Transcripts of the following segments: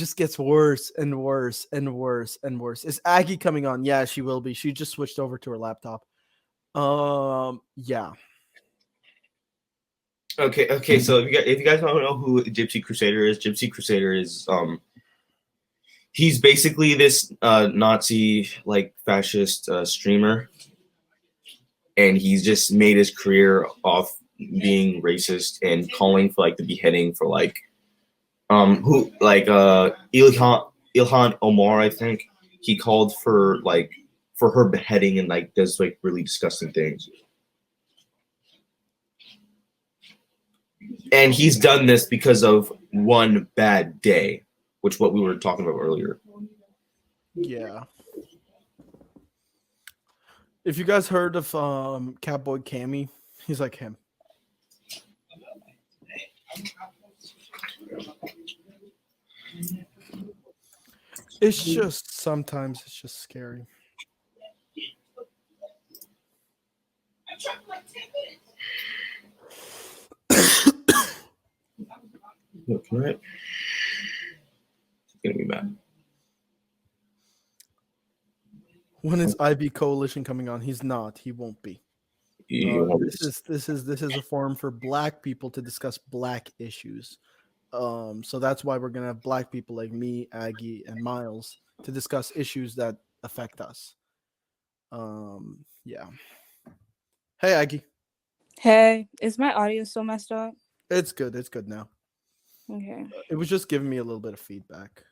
just gets worse and worse and worse and worse. Is Aggie coming on? Yeah, she will be. She just switched over to her laptop. Yeah. Okay. So if you guys don't know who Gypsy Crusader is, Gypsy Crusader is he's basically this Nazi like fascist streamer, and he's just made his career off being racist and calling for like the beheading for like who like Ilhan Omar, I think he called for her beheading and like does like really disgusting things. And he's done this because of one bad day, which what we were talking about earlier. Yeah. If you guys heard of Catboy Cammy, he's like him. It's just sometimes it's just scary. Right. It's gonna be bad. When is IB Coalition coming on? He's not. He won't be. This is a forum for Black people to discuss Black issues. So that's why we're gonna have Black people like me, Aggie, and Miles to discuss issues that affect us. Yeah. Hey, Aggie. Hey, is my audio still messed up? It's good. It's good now. Okay. It was just giving me a little bit of feedback.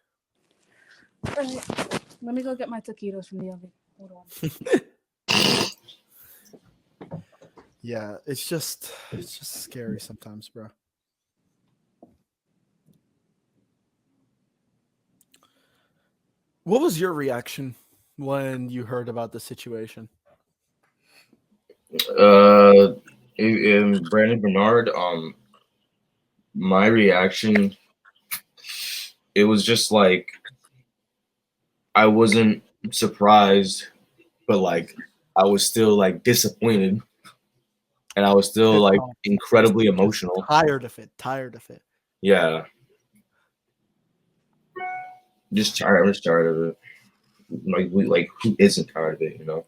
All right. Let me go get my taquitos from the oven. Hold on. Yeah, it's just scary sometimes, bro. What was your reaction when you heard about the situation? Brandon Bernard, my reaction, it was just like I wasn't surprised, but like I was still like disappointed, and I was still like incredibly emotional. Tired of it. Yeah. I'm just tired of it. Like who isn't tired of it, you know?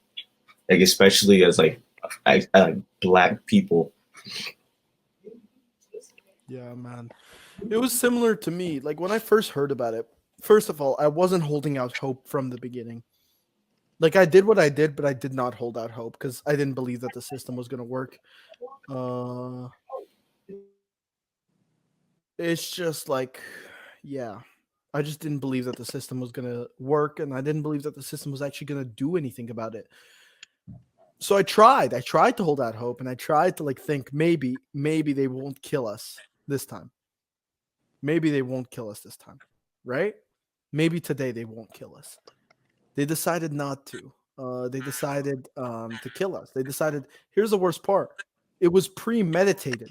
Like especially as like Black people. Yeah, man. It was similar to me. Like when I first heard about it, first of all, I wasn't holding out hope from the beginning. Like I did what I did, but I did not hold out hope because I didn't believe that the system was going to work. It's just like, yeah, I just didn't believe that the system was going to work, and I didn't believe that the system was actually going to do anything about it. So I tried to hold out hope, and I tried to like think maybe they won't kill us this time. Maybe they won't kill us this time, right? Maybe today they won't kill us. They decided not to. They decided to kill us. They decided, here's the worst part. It was premeditated.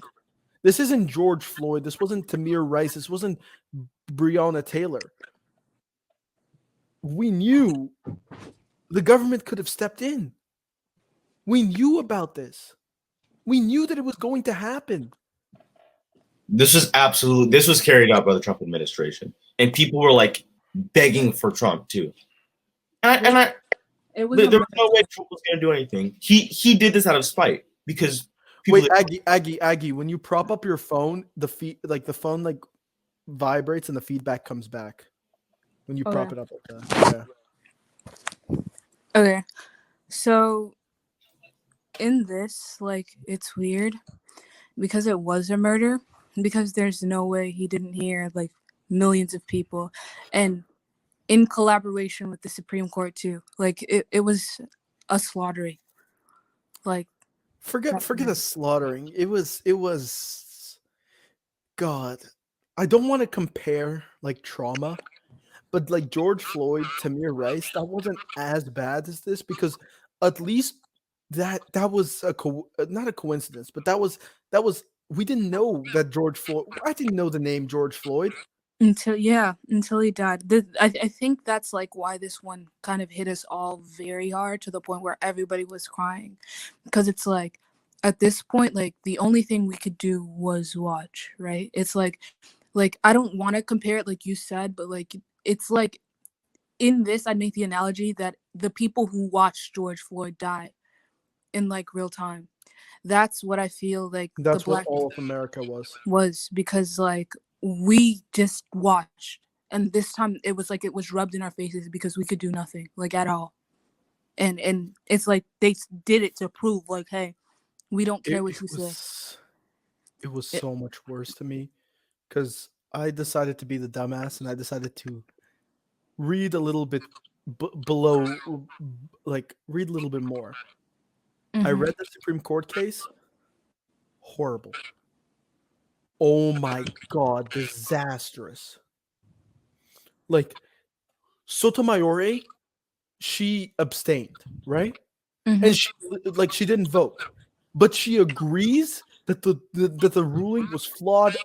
This isn't George Floyd. This wasn't Tamir Rice. This wasn't Breonna Taylor. We knew the government could have stepped in. We knew about this. We knew that it was going to happen. This was carried out by the Trump administration. And people were like begging for Trump too. There was no way Trump was going to do anything. He did this out of spite because wait, Aggie, when you prop up your phone, the phone like vibrates and the feedback comes back when you prop it up like that. Yeah. Okay. So in this, like, it's weird because it was a murder, because there's no way he didn't hear like millions of people, and in collaboration with the Supreme Court too. Like it was a slaughtering. Like forget a slaughtering. It was God. I don't want to compare like trauma, but like George Floyd, Tamir Rice, that wasn't as bad as this because at least that was not a coincidence, but that was we didn't know that George Floyd. I didn't know the name George Floyd until he died. I think that's like why this one kind of hit us all very hard to the point where everybody was crying, because it's like at this point, like the only thing we could do was watch, right? It's like like I don't want to compare it like you said, but like it's like in this I'd make the analogy that the people who watched George Floyd die in like real time. That's what I feel like the That's what black all of America was. was, because like we just watched, and this time it was like it was rubbed in our faces because we could do nothing like at all. And it's like they did it to prove like, hey, we don't care what you say. It was It, so much worse to me because I decided to be the dumbass and I decided to read a little bit below, like read a little bit more. I mhm. read the Supreme Court case. Horrible. Oh my god, disastrous. Like Sotomayor, she abstained, right? And Mhm. she didn't vote, but she agrees that the ruling was flawed,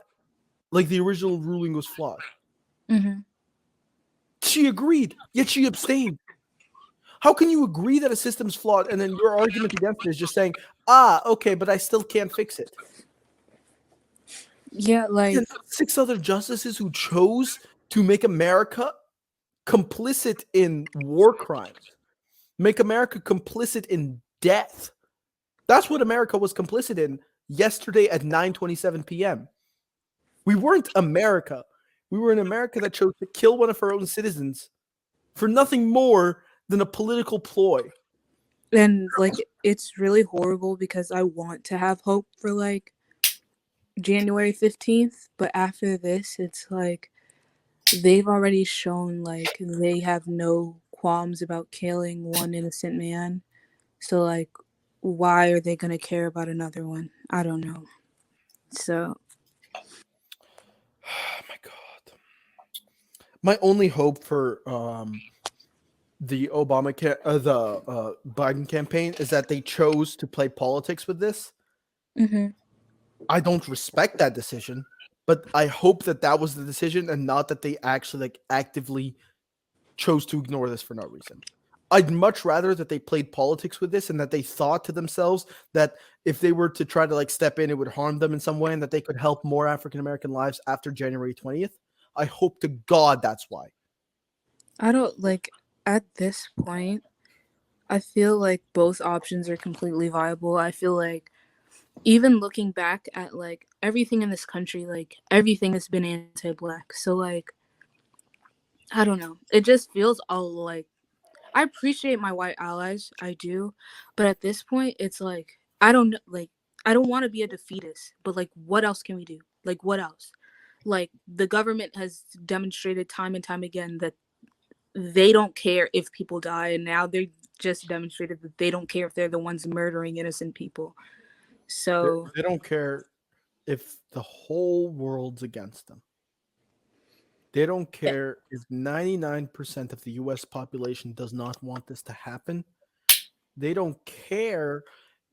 like the original ruling was flawed. Mhm. She agreed, yet she abstained. How can you agree that a system's flawed and then your argument against it is just saying, okay, but I still can't fix it? Yeah, like And 6 other justices who chose to make America complicit in war crimes, make America complicit in death. That's what America was complicit in yesterday at 9:27 p.m. We weren't America. We were an America that chose to kill one of her own citizens for nothing more than a political ploy. and like it's really horrible because I want to have hope for like January 15th, but after this it's like they've already shown like they have no qualms about killing one innocent man. So like why are they going to care about another one? I don't know. So Oh my god. My only hope for the Biden campaign is that they chose to play politics with this. mhm. I don't respect that decision, but I hope that that was the decision and not that they actually like actively chose to ignore this for no reason. I'd much rather that they played politics with this and that they thought to themselves that if they were to try to like step in, it would harm them in some way and that they could help more African American lives after January 20th. I hope to God that's why. I don't like at this point I feel like both options are completely viable. I feel like even looking back at like everything in this country, like everything has been anti-black. So like I don't know. It just feels all like I appreciate my white allies, I do, but at this point it's like I don't know, like I don't want to be a defeatist, but like what else can we do? Like what else? Like the government has demonstrated time and time again that they don't care if people die, and now they just demonstrated that they don't care if they're the ones murdering innocent people. They, So they don't care if the whole world's against them. They don't care if 99% of the US population does not want this to happen. They don't care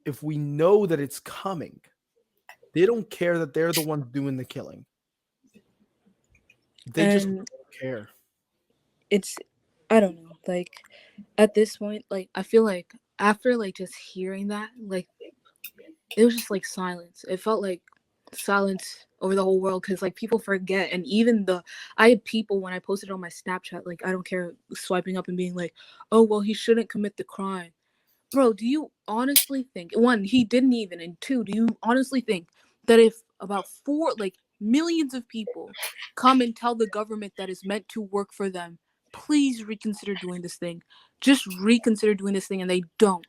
if we know that it's coming. They don't care that they're the ones doing the killing. They just and don't care. it's I don't know, like at this point, like I feel like after like just hearing that, like it was just like silence. It felt like silence over the whole world because like people forget, and even the I had people when I posted on my Snapchat, like I don't care, swiping up and being like, oh well, he shouldn't commit the crime. Bro, do you honestly think, one, he didn't even, and two, do you honestly think that if about four, like millions of people come and tell the government that is meant to work for them, please reconsider doing this thing, just reconsider doing this thing, and they don't?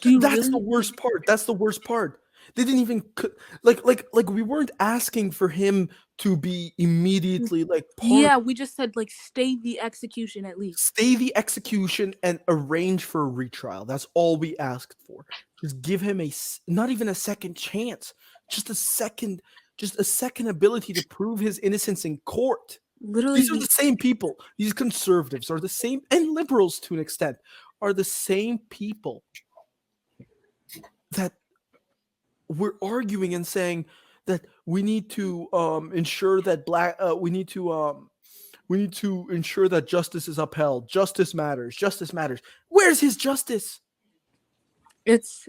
Do you That's the really worst think? part. That's the worst part. They didn't even like we weren't asking for him to be immediately like Yeah, pardoned. we just said like stay the execution at least. Stay the execution and arrange for a retrial. That's all we asked for. Just give him not even a second chance, just a second ability to prove his innocence in court. Literally, These are the same people. These conservatives are the same, and liberals to an extent are the same people that we're arguing and saying that we need to ensure that we need to ensure that justice is upheld. Justice matters. Justice matters. Where's his justice? it's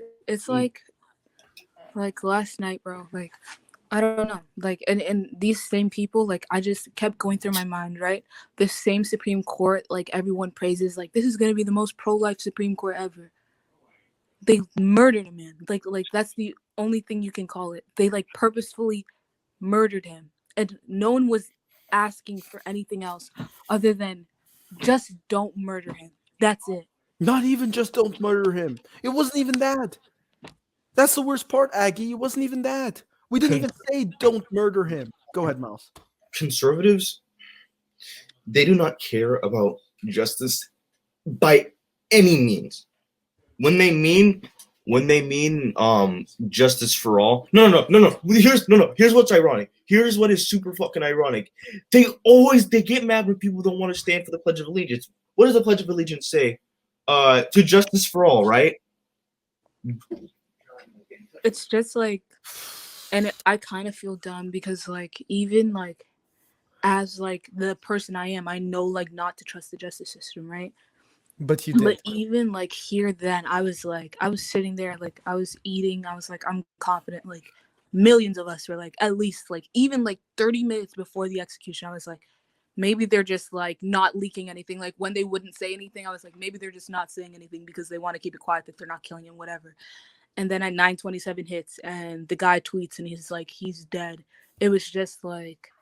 like last night, bro. Like I don't know. Like, and these same people, like, I just kept going through my mind, right? The same Supreme Court, like, everyone praises, like, this is gonna be the most pro-life Supreme Court ever. They murdered a man. Like that's the only thing you can call it. They like purposefully murdered him, and no one was asking for anything else other than just don't murder him. That's it. Not even just don't murder him. It wasn't even that. That's the worst part, Aggie. It wasn't even that. We didn't even say don't murder him. Go ahead, Mouse. Conservatives, they do not care about justice by any means. When they mean justice for all. No. Here's what's ironic. Here's what is super fucking ironic. They get mad when people don't want to stand for the Pledge of Allegiance. What does the Pledge of Allegiance say? To justice for all, right? It's just like, and I kind of feel dumb because like even like as like the person I am, I know like not to trust the justice system, right? But you did. But even like here then I was sitting there, like I was eating, I was like, I'm confident, like millions of us were like, at least like even like 30 minutes before the execution, I was like, maybe they're just like not leaking anything. Like when they wouldn't say anything, I was like, maybe they're just not saying anything because they want to keep it quiet that they're not killing him, whatever. And then at 9:27 hits and the guy tweets and he's like, he's dead. It was just like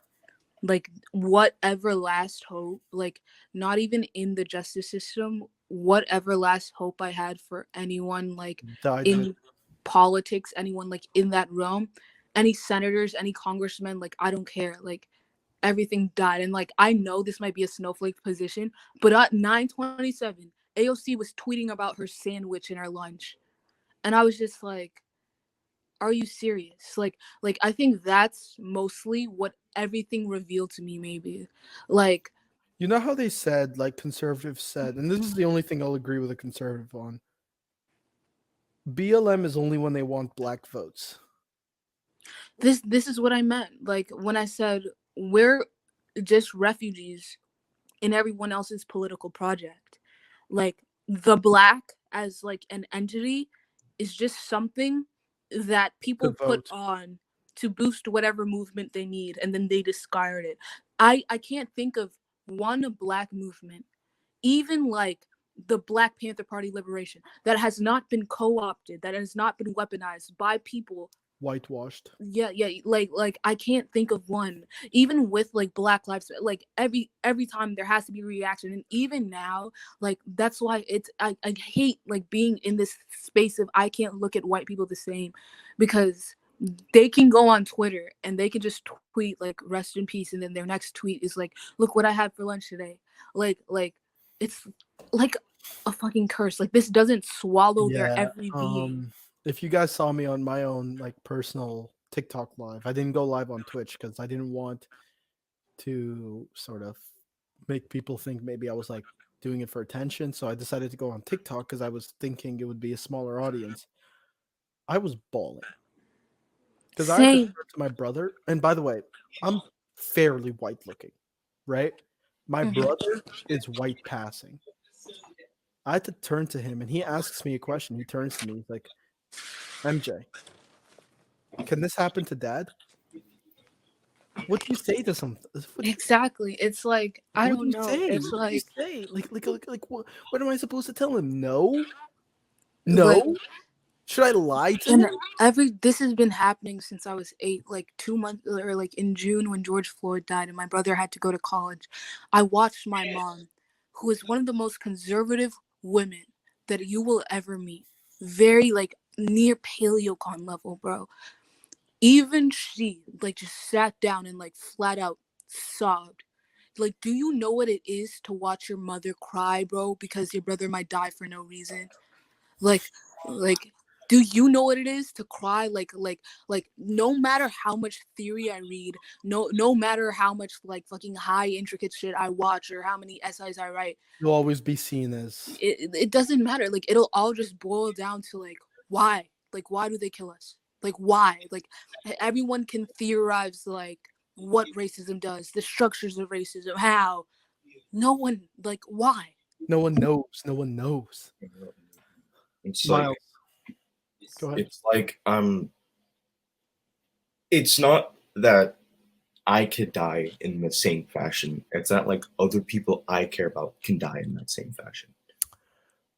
whatever last hope, like not even in the justice system, whatever last hope I had for anyone like Died. in politics, anyone like in that realm, any senators, any congressmen, like I don't care, like everything died. And like I know this might be a snowflake position, but at 9:27 AOC was tweeting about her sandwich and her lunch, and I was just like, are you serious? Like I think that's mostly what everything revealed to me, maybe. Like, You know how they said, like conservatives said, and this is the only thing I'll agree with a conservative on. BLM is only when they want black votes. this is what I meant. Like when I said we're just refugees in everyone else's political project. Like the black as like an entity is just something that people put on to boost whatever movement they need, and then they discard it. I can't think of one black movement, even like the Black Panther Party Liberation, that has not been co-opted, that has not been weaponized by people. Whitewashed. Yeah, like I can't think of one. Even with like Black Lives, like every time there has to be a reaction, and even now, like that's why it's I hate like being in this space of I can't look at white people the same, because they can go on Twitter and they can just tweet like rest in peace, and then their next tweet is like, look what I had for lunch today. Like it's like a fucking curse. Like this doesn't swallow their every being. If you guys saw me on my own like personal TikTok live, I didn't go live on Twitch because I didn't want to sort of make people think maybe I was like doing it for attention. So I decided to go on TikTok because I was thinking it would be a smaller audience. I was bawling because I had to turn to my brother. And by the way, I'm fairly white looking, right? My brother is white passing. I had to turn to him and he asks me a question. He turns to me. He's like, MJ, can this happen to dad? What do you say to something? Exactly. It's like I don't know. It's what like do you say? Like what am I supposed to tell him? No? No? Should I lie to him? This has been happening since I was 8, like 2 months, or like in June when George Floyd died and my brother had to go to college. I watched my mom, who is one of the most conservative women that you will ever meet, very like near paleocon level, bro. Even she like just sat down and like flat out sobbed. Like, do you know what it is to watch your mother cry, bro, because your brother might die for no reason? Like do you know what it is to cry? Like no matter how much theory I read, no matter how much like fucking high intricate shit I watch or how many essays I write, you'll always be seen as it doesn't matter. Like it'll all just boil down to like why? Like why do they kill us? Like why? Like everyone can theorize like what racism does, the structures of racism, how. No one, like why? No one knows. No one knows. It's Miles. like, go ahead. It's like it's not that I could die in the same fashion. It's that like other people I care about can die in that same fashion.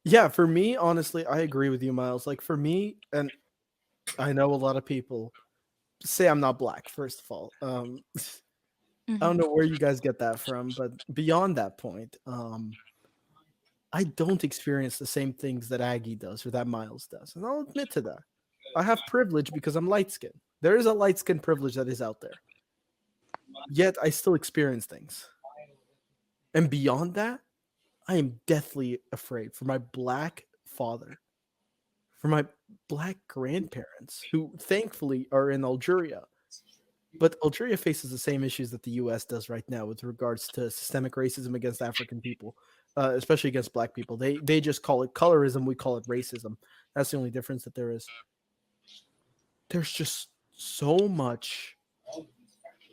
Yeah, for me, honestly, I agree with you, Miles. Like for me, and I know a lot of people say I'm not black. First of all, I don't Mhm. know where you guys get that from, but beyond that point, I don't experience the same things that Aggie does or that Miles does, and I'll admit to that. I have privilege because I'm light skinned. There is a light skin privilege that is out there. Yet I still experience things. And beyond that, I am deathly afraid for my black father, for my black grandparents, who thankfully are in Algeria. But Algeria faces the same issues that the US does right now with regards to systemic racism against African people, especially against black people. They just call it colorism, we call it racism. That's the only difference that there is. There's just so much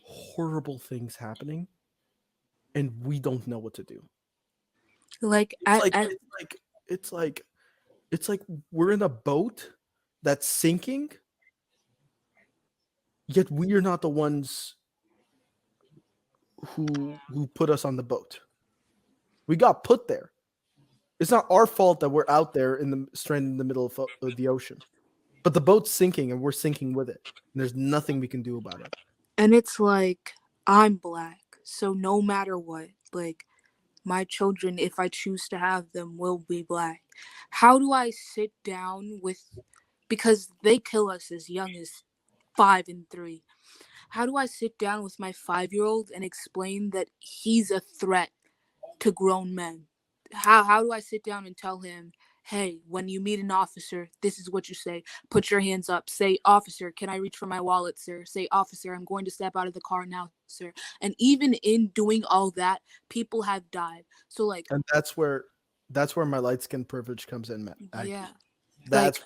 horrible things happening and we don't know what to do. Like It's like it's like it's like it's like we're in a boat that's sinking, yet we are not the ones who put us on the boat. We got put there. It's not our fault that we're out there in the stranded in the middle of the ocean. But the boat's sinking and we're sinking with it. And there's nothing we can do about it. and it's like I'm black, so no matter what, like my children, if I choose to have them, will be black. How do I sit down with, because they kill us as young as 5 and 3? How do I sit down with my 5-year-old and explain that he's a threat to grown men? How do I sit down and tell him, hey, when you meet an officer, this is what you say. Put your hands up. Say, officer, can I reach for my wallet, sir? Say, officer, I'm going to step out of the car now, sir. And even in doing all that, people have died. So like, And that's where my light skin privilege comes in, Matt. yeah. That's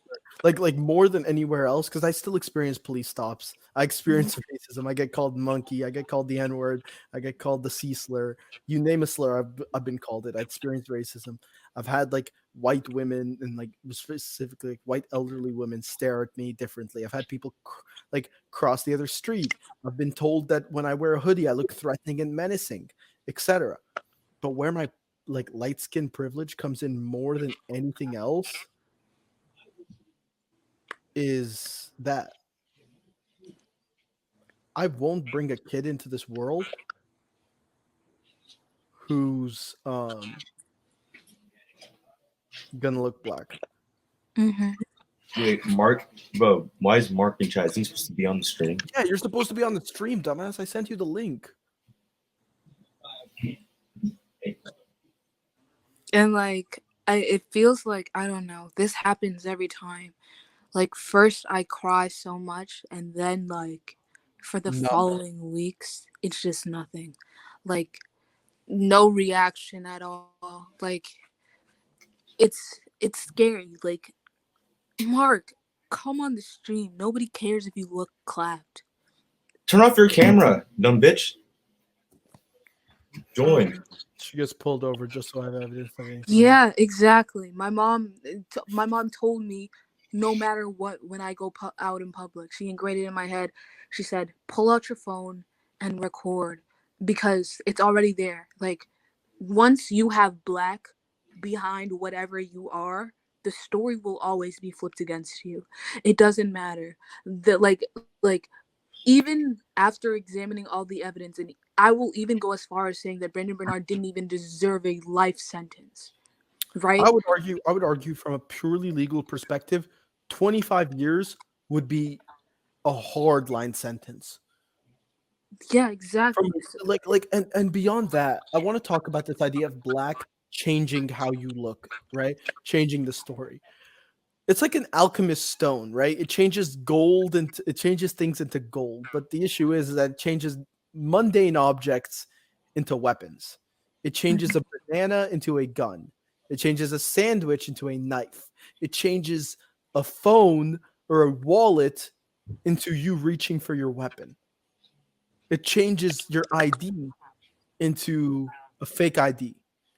like more than anywhere else because I still experience police stops. I experience racism. I get called monkey. I get called the N word. I get called the C slur. You name a slur, I've been called it. I experienced racism. I've had like white women and like specifically like, white elderly women stare at me differently. I've had people like cross the other street. I've been told that when I wear a hoodie, I look threatening and menacing, etc. But where my like light skin privilege comes in more than anything else is that I won't bring a kid into this world who's gonna look black. Mm-hmm. Wait, Mark, bro, why is Mark in chat? Is he supposed to be on the stream? Yeah, you're supposed to be on the stream, dumbass. I sent you the link. And like, it feels like, I don't know, this happens every time. Like, first I cry so much, and then like for the No, following weeks, it's just nothing. Like, no reaction at all. Like, it's scary. Like, Mark, come on the stream. Nobody cares if you look clapped. Turn off your camera, dumb bitch. Join. she gets pulled over just so I have evidence of anything. Yeah, exactly. My mom told me no matter what, when I go out in public, she ingrained it in my head. She said, "Pull out your phone and record because it's already there." Like, once you have black behind whatever you are, the story will always be flipped against you. It doesn't matter. The like even after examining all the evidence, and I will even go as far as saying that Brandon Bernard didn't even deserve a life sentence, right? I would argue from a purely legal perspective, 25 years would be a hard line sentence. Yeah, From exactly. and beyond that, I want to talk about this idea of black changing how you look, right? Changing the story. It's like an alchemist stone, right? It changes gold and it changes things into gold. But the issue is that it changes mundane objects into weapons. It changes a banana into a gun. It changes a sandwich into a knife. It changes a phone or a wallet into you reaching for your weapon. It changes your ID into a fake ID.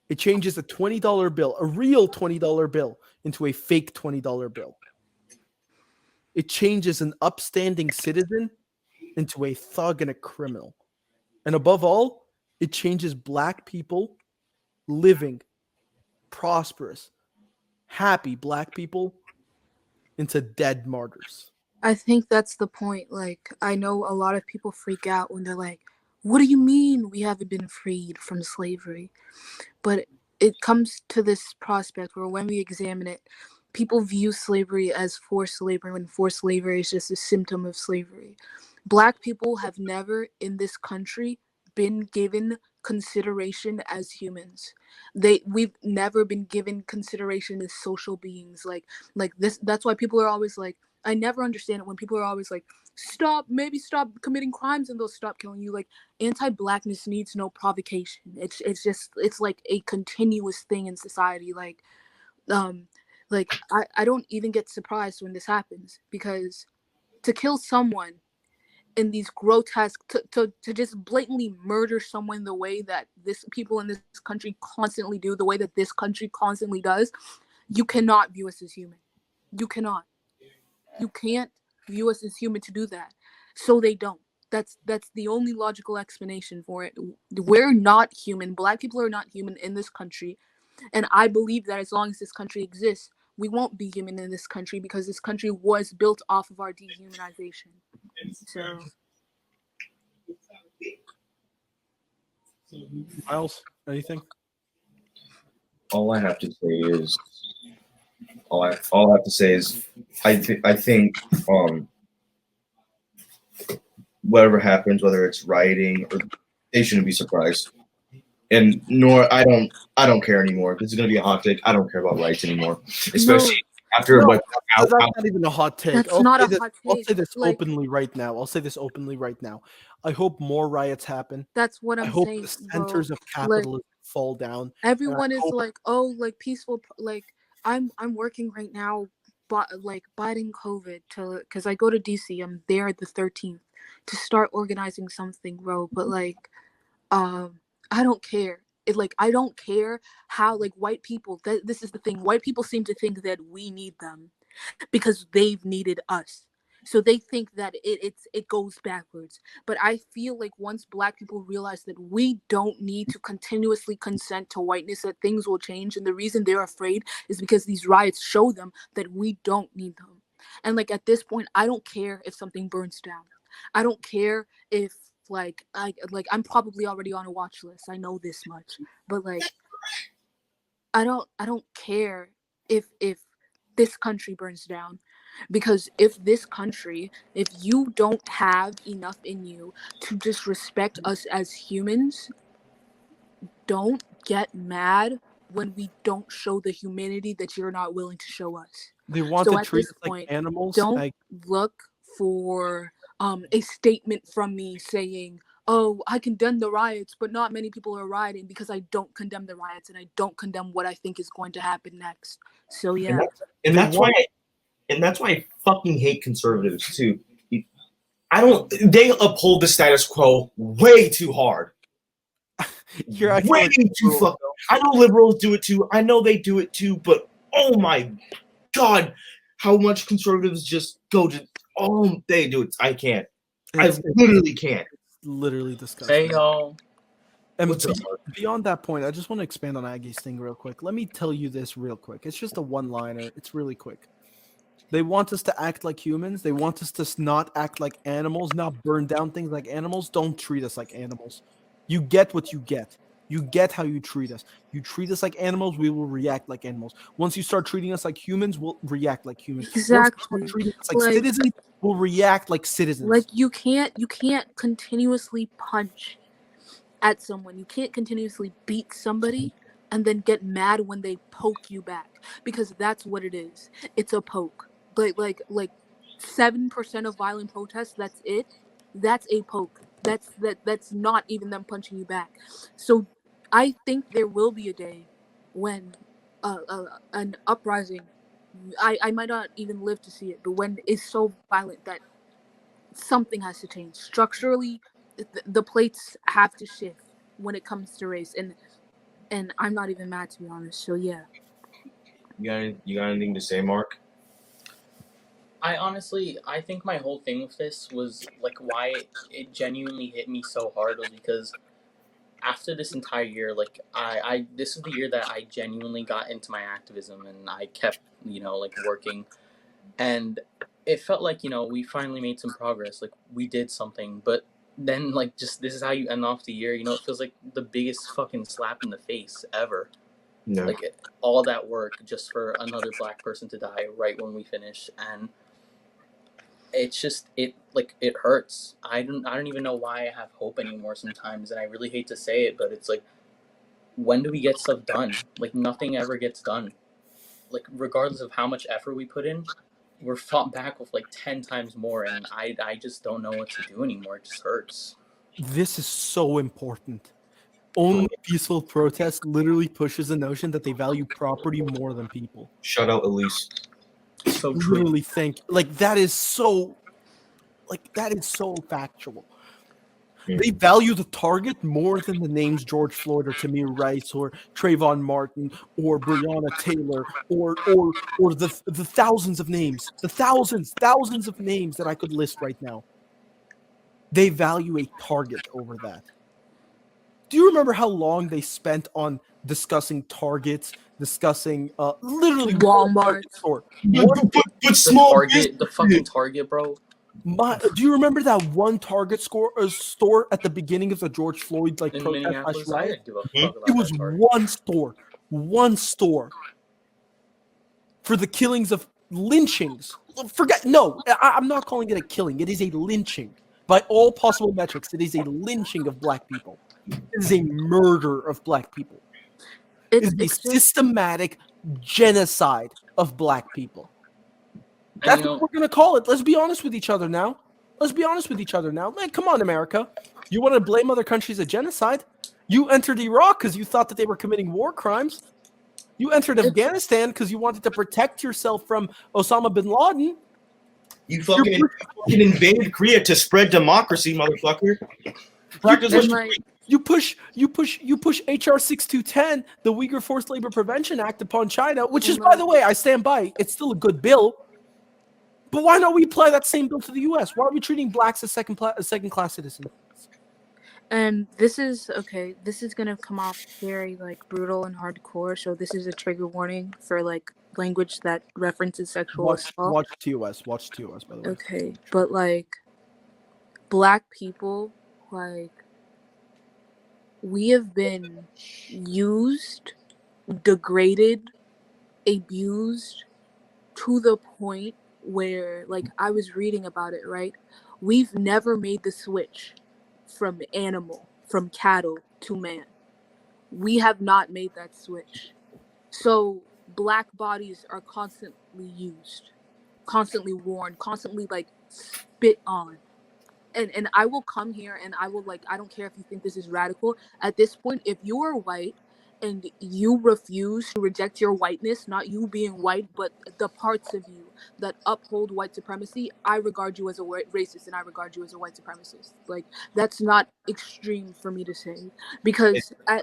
It changes a $20 bill, a real $20 bill, into a fake $20 bill. It changes an upstanding citizen into a thug and a criminal. And above all, it changes black people, living, prosperous, happy black people, into dead martyrs. I think that's the point. Like, I know a lot of people freak out when they're like, what do you mean we haven't been freed from slavery? But it comes to this prospect where when we examine it, people view slavery as forced labor when forced labor is just a symptom of slavery. Black people have never in this country been given consideration as humans. We've never been given consideration as social beings. Like this, that's why people are always like, I never understand it when people are always like, stop committing crimes and they'll stop killing you. Like, anti-blackness needs no provocation. It's like a continuous thing in society. Um I don't even get surprised when this happens, because to kill someone in these grotesque to just blatantly murder someone the way that this people in this country constantly do, the way that this country constantly does, you cannot view us as human. You cannot. You can't view us as human to do that. So they don't. That's the only logical explanation for it. We're not human. Black people are not human in this country. And I believe that as long as this country exists, we won't be human in this country, because this country was built off of our dehumanization. So Miles, anything? All I have to say is, all I have to say is, I think whatever happens, whether it's rioting or, they shouldn't be surprised. And nor I don't care anymore. This is gonna be a hot take. I don't care about riots anymore, especially after No, what. that's not even a hot take. that's not a hot I'll take. say this Like, openly right now. I hope more riots happen. that's what I I'm hope saying, the bro. centers of Like, capitalism fall down. everyone is hope- like, oh, like peaceful. Like, I'm working right now, but like fighting COVID because I go to DC. I'm there the 13th to start organizing something, bro. But like, I don't care. I don't care how, like, white people. This is the thing. White people seem to think that we need them because they've needed us. So they think that it goes backwards. But I feel like once black people realize that we don't need to continuously consent to whiteness, that things will change. And the reason they're afraid is because these riots show them that we don't need them. And like, at this point, I don't care if something burns down. I don't care if I'm probably already on a watch list. I know this much. But like, I don't care if this country burns down, because if you don't have enough in you to just respect us as humans, don't get mad when we don't show the humanity that you're not willing to show us. They want So to at treat this us like point, animals. don't look for a statement from me saying, oh, I condemn the riots, but not many people are rioting, because I don't condemn the riots and I don't condemn what I think is going to happen next. So yeah. And that's why I fucking hate conservatives too. They uphold the status quo way too hard. You're acting way like too fucking. I know liberals do it too. I know they do it too, but oh my god, how much conservatives just go to, oh, they do it. I can't. I literally can't. Literally disgusting. Hey y'all. And What's up, beyond that point, I just want to expand on Aggie's thing real quick. Let me tell you this real quick. It's just a one-liner. It's really quick. They want us to act like humans. They want us to not act like animals, not burn down things like animals. Don't treat us like animals. You get what you get. You get how you treat us. You treat us like animals, we will react like animals. Once you start treating us like humans, we'll react like humans. Exactly. Once you start treating us like citizens, we'll react like citizens. Like, you can't continuously punch at someone. You can't continuously beat somebody and then get mad when they poke you back, because that's what it is. It's a poke. Like 7% of violent protests, that's it. That's a poke. That's not even them punching you back. So I think there will be a day when an uprising, I might not even live to see it, but when it's so violent that something has to change structurally. The plates have to shift when it comes to race, and I'm not even mad, to be honest. So yeah. You got anything to say, Mark? I think my whole thing with this was like why it genuinely hit me so hard was because after this entire year, like I this is the year that I genuinely got into my activism and I kept, like working, and it felt like, we finally made some progress, like we did something, but then like just this is how you end off the year, it feels like the biggest fucking slap in the face ever. No. Like all that work just for another black person to die right when we finish, and it's just it hurts. I don't even know why I have hope anymore sometimes, and I really hate to say it, but it's like, when do we get stuff done? Like nothing ever gets done. Like regardless of how much effort we put in, we're fought back with like 10 times more, and I just don't know what to do anymore. It just hurts. This is so important. Only peaceful protest literally pushes the notion that they value property more than people. Shout out Elise. So true. Literally think that is so factual. They value the target more than the names George Floyd or Tamir Rice or Trayvon Martin or Breonna Taylor or the thousands of names, the thousands of names that I could list right now. They value a target over that. Do you remember how long they spent on discussing targets, discussing literally Walmart store? But small The fucking Target, bro. Do you remember that one Target store at the beginning of the George Floyd In protest Minneapolis, I riot? didn't give a fuck about It was that Target. one store for the killings of lynchings. I'm not calling it a killing. It is a lynching by all possible metrics. It is a lynching of black people. It is a murder of black people. It is a systematic genocide of black people. That's what we're gonna call it. Let's be honest with each other now. Like, come on, America. You want to blame other countries of genocide? You entered Iraq because you thought that they were committing war crimes. You entered Afghanistan because you wanted to protect yourself from Osama bin Laden. You fucking invaded Korea to spread democracy, motherfucker. You push HR 6210, the Uyghur Forced Labor Prevention Act, upon China, which is, by the way, I stand by. It's still a good bill. But why don't we apply that same bill to the U.S.? Why are we treating blacks as second-class citizens? And this is gonna come off very like brutal and hardcore. So this is a trigger warning for like language that references sexual assault. Watch TOS, by the way. Okay, but like black people, like we have been used, degraded, abused to the point where, like, I was reading about it, right? We've never made the switch from cattle to man. We have not made that switch. So black bodies are constantly used, constantly worn, constantly like spit on. And I will come here and I will, like, I don't care if you think this is radical. At this point, if you are white and you refuse to reject your whiteness, not you being white, but the parts of you that uphold white supremacy, I regard you as a racist and I regard you as a white supremacist. Like, that's not extreme for me to say, because I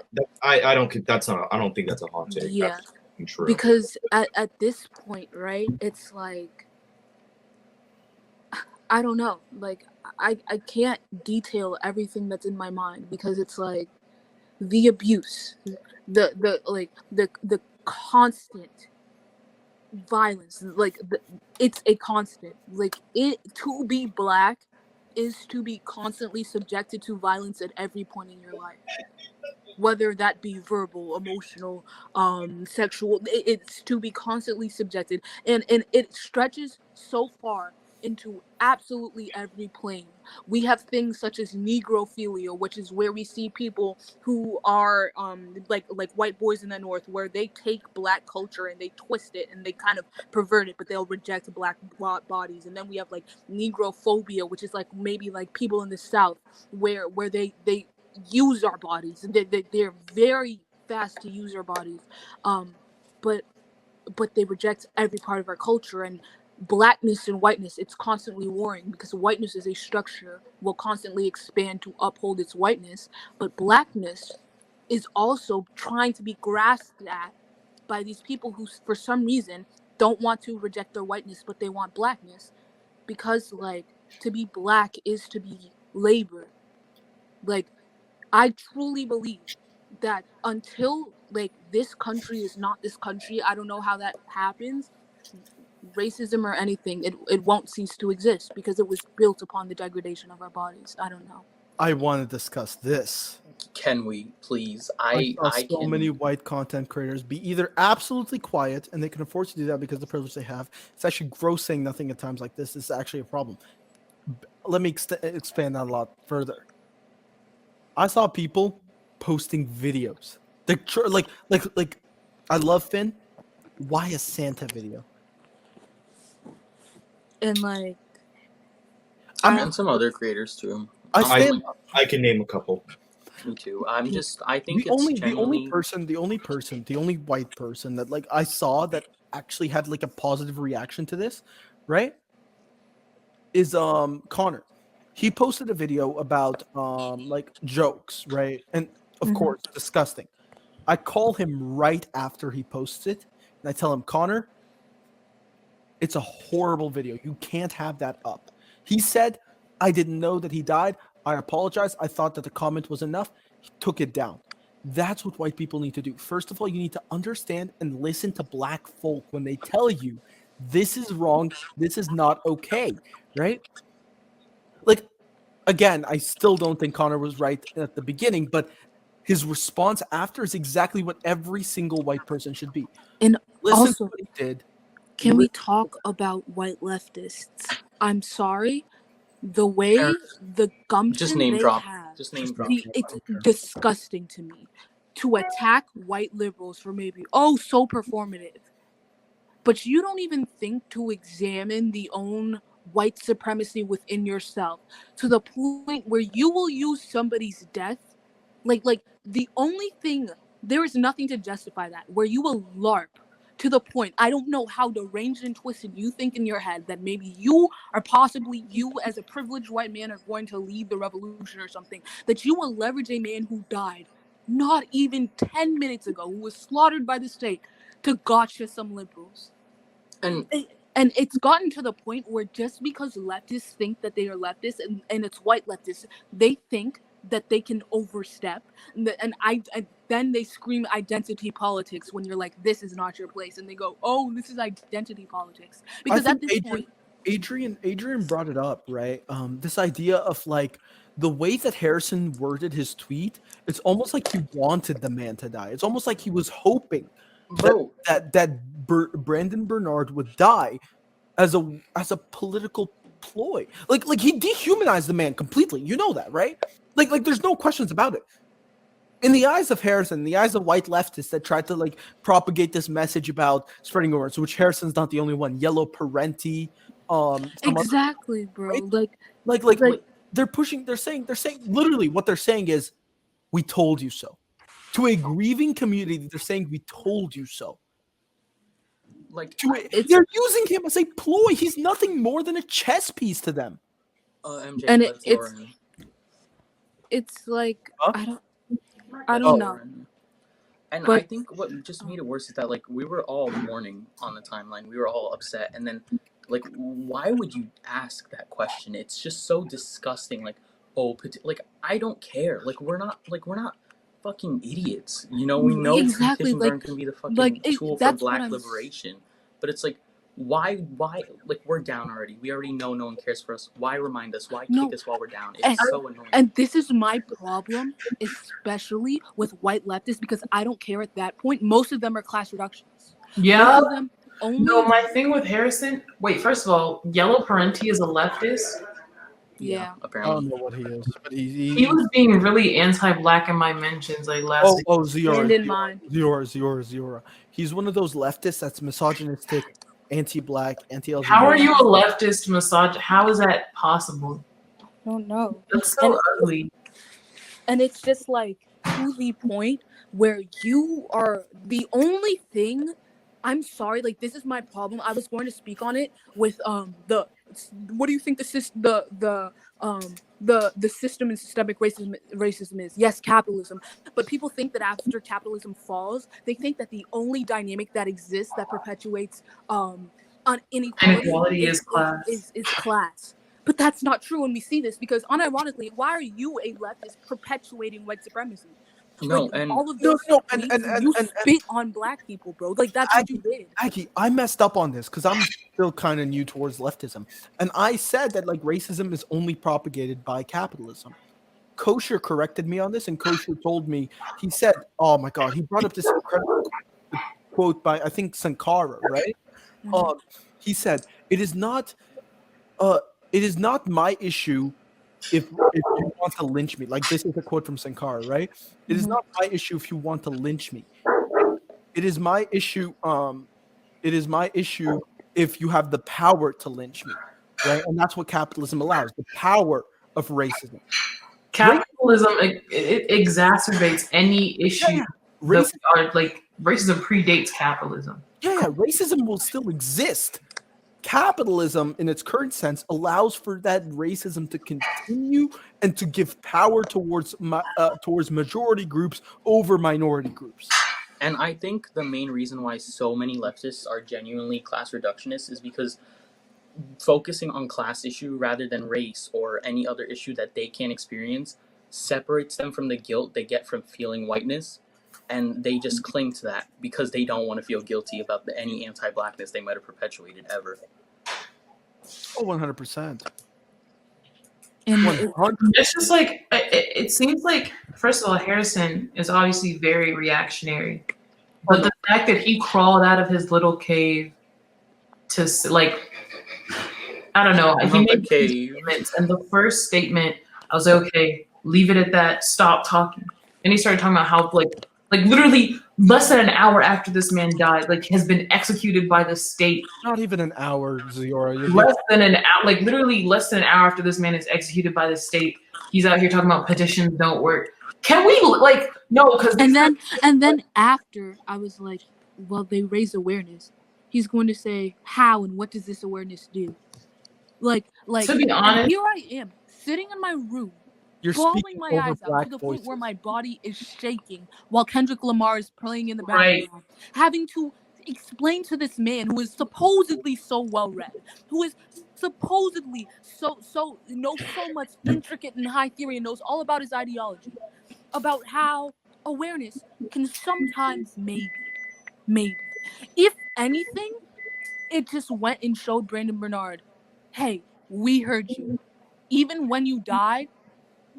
don't think that's a hot take. Yeah, that's true. Because at this point, right, it's like, I don't know, like I can't detail everything that's in my mind, because it's like the abuse, the constant violence, like it's a constant, like, it to be black is to be constantly subjected to violence at every point in your life, whether that be verbal, emotional, sexual. It's to be constantly subjected, and it stretches so far into absolutely every plane. We have things such as negrophilia, which is where we see people who are like white boys in the north, where they take black culture and they twist it and they kind of pervert it, but they'll reject black bodies. And then we have like negrophobia, which is like maybe like people in the south where they use our bodies, and they're very fast to use our bodies, but they reject every part of our culture. And blackness and whiteness, it's constantly warring, because whiteness is a structure, will constantly expand to uphold its whiteness, but blackness is also trying to be grasped at by these people who, for some reason, don't want to reject their whiteness, but they want blackness, because like to be black is to be labor. Like I truly believe that until like this country is not this country, I don't know how that happens. Racism or anything, it won't cease to exist because it was built upon the degradation of our bodies. I don't know. I want to discuss this. Can we please? I saw I so can. many white content creators be either absolutely quiet, and they can afford to do that because of the privilege they have. It's actually gross saying nothing at times like this. It's actually a problem. Let me expand that a lot further. I saw people posting videos. Like, I love Finn. Why a Santa video? And like And some other creators too. I can name a couple. Me too. I think the it's only genuinely. the only white person that like I saw that actually had like a positive reaction to this, right? Is Connor. He posted a video about like jokes, right? And of Mhm. course, disgusting. I call him right after he posts it, and I tell him, Connor, it's a horrible video. You can't have that up. He said, I didn't know that he died. I apologize. I thought that the comment was enough. He took it down. That's what white people need to do. First of all, you need to understand and listen to black folk when they tell you this is wrong, this is not okay, right? Like, again, I still don't think Connor was right at the beginning, but his response after is exactly what every single white person should be. And Listen also, to what he did. can we talk about white leftists? I'm sorry, the way the Just gumption name they drop. have, Just name drop. it's disgusting to me to attack white liberals for maybe so performative. But you don't even think to examine the own white supremacy within yourself to the point where you will use somebody's death like the only thing, there is nothing to justify that, where you will LARP to the point, I don't know how deranged and twisted you think in your head that maybe you or possibly you as a privileged white man are going to lead the revolution or something, that you will leverage a man who died not even 10 minutes ago, who was slaughtered by the state, to gotcha some liberals. And And it's gotten to the point where just because leftists think that they are leftists, and it's white leftists, they think that they can overstep, and then they scream identity politics when you're like, this is not your place, and they go, oh, this is identity politics, because at this point, Adrian brought it up, right? This idea of like the way that Harrison worded his tweet, it's almost like he wanted the man to die. It's almost like he was hoping bro, Brandon Bernard would die as a political ploy. Like he dehumanized the man completely. You know that, right? Like there's no questions about it. In the eyes of Harrison, in the eyes of white leftists that tried to like propagate this message about spreading awareness, which Harrison's not the only one. Yellow Parenti, some exactly, other, bro. right? Like they're pushing. They're saying literally what they're saying is, "We told you so." To a grieving community, they're saying, "We told you so." like They're using him as a ploy. He's nothing more than a chess piece to them. MJ, And let Ziora in. it's like Huh? I don't know. And But I think what just made it worse is that like we were all mourning on the timeline. We were all upset, and then like why would you ask that question? It's just so disgusting. Like like I don't care. Like we're not fucking idiots. You know, we know exactly, petitions like aren't gonna be the fucking tool for that's what black I'm liberation. But it's like why like we're down already. We already know no one cares for us. Why remind us? Why No. kick us while we're down? It's so annoying. And this is my problem, especially with white leftists, because I don't care at that point. Most of them are class reductionists. Yeah. Most of them only. No, my thing with Harrison. Wait, first of all, Yellow Parenti is a leftist. Yeah. I Apparently. don't know what he is, but He was being really anti-black in my mentions like last. Ziora, And in mine. Ziora. He's one of those leftists that's misogynistic, anti-black, anti-LGBT. How are you a leftist misogynist? How is that possible? I don't know. That's so ugly. And it's just like to the point where you are the only thing I'm sorry, like this is my problem. I was going to speak on it with the what do you think the system and systemic racism is? Yes, capitalism. But people think that after capitalism falls, they think that the only dynamic that exists that perpetuates on inequality Inequality is class. is class. But that's not true, and we see this because unironically, why are you a leftist perpetuating white supremacy? No, Like and all of No, those no, tweets, you spit on black people, bro. Like that's what you did. Aggie, I messed up on this because I'm still kind of new towards leftism, and I said that like racism is only propagated by capitalism. Kosher corrected me on this, and Kosher told me, he said, "Oh my God," he brought up this incredible quote by I think Sankara, right? Um, he said, uh, it is not my issue if you want to lynch me." Like this is a quote from Sankara, right? It is not my issue if you want to lynch me. It is my issue. It is my issue if you have the power to lynch me, right? And that's what capitalism allows: the power of racism. Capitalism it exacerbates any issue Yeah, that are like racism predates capitalism. yeah, racism will still exist. Capitalism, in its current sense, allows for that racism to continue and to give power towards majority groups over minority groups. And I think the main reason why so many leftists are genuinely class reductionists is because focusing on class issue rather than race or any other issue that they can't experience separates them from the guilt they get from feeling whiteness, and they just cling to that because they don't want to feel guilty about any anti-blackness they might have perpetuated ever. Oh, 100%. And It's just like it seems like, first of all, Harrison is obviously very reactionary, but the fact that he crawled out of his little cave to like, I don't know, he made these statements, and the first statement, I was like, okay, leave it at that, stop talking. And he started talking about how like literally less than an hour after this man died, like has been executed by the state. Not even an hour, Ziora. Less than an hour, like literally less than an hour after this man is executed by the state, he's out here talking about petitions don't work. Can we like no? Because and then after I was like, well, they raised awareness. He's going to say how and what does this awareness do? Like to be honest, here I am sitting in my room, You're bawling my eyes out to the point where my body is shaking while Kendrick Lamar is playing in the background, right. having to explain to this man who is supposedly so well read, who is supposedly so knows so much intricate and high theory and knows all about his ideology, about how awareness can sometimes maybe, if anything, it just went and showed Brandon Bernard, hey, we heard you. Even when you died,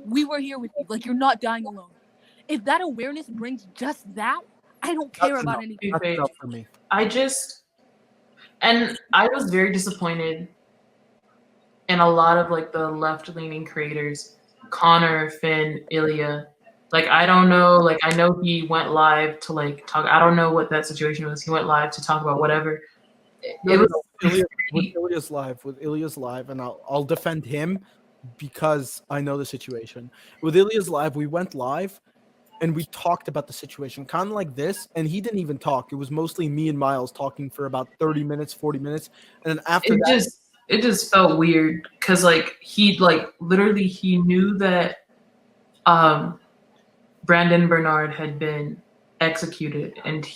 we were here with you. Like, you're not dying alone. If that awareness brings just that, I don't care about anything. That's enough for me. I was very disappointed in a lot of like the left-leaning creators, Connor, Finn, Ilya. Like, I don't know, like I know he went live to like talk. I don't know what that situation was. He went live to talk about whatever. With Ilya's live, and I'll defend him because I know the situation. With Ilya's live, we went live and we talked about the situation, kind of like this, and he didn't even talk. It was mostly me and Miles talking for about 30 minutes, 40 minutes, and then after it just felt weird because like he like literally he knew that Brandon Bernard had been executed, and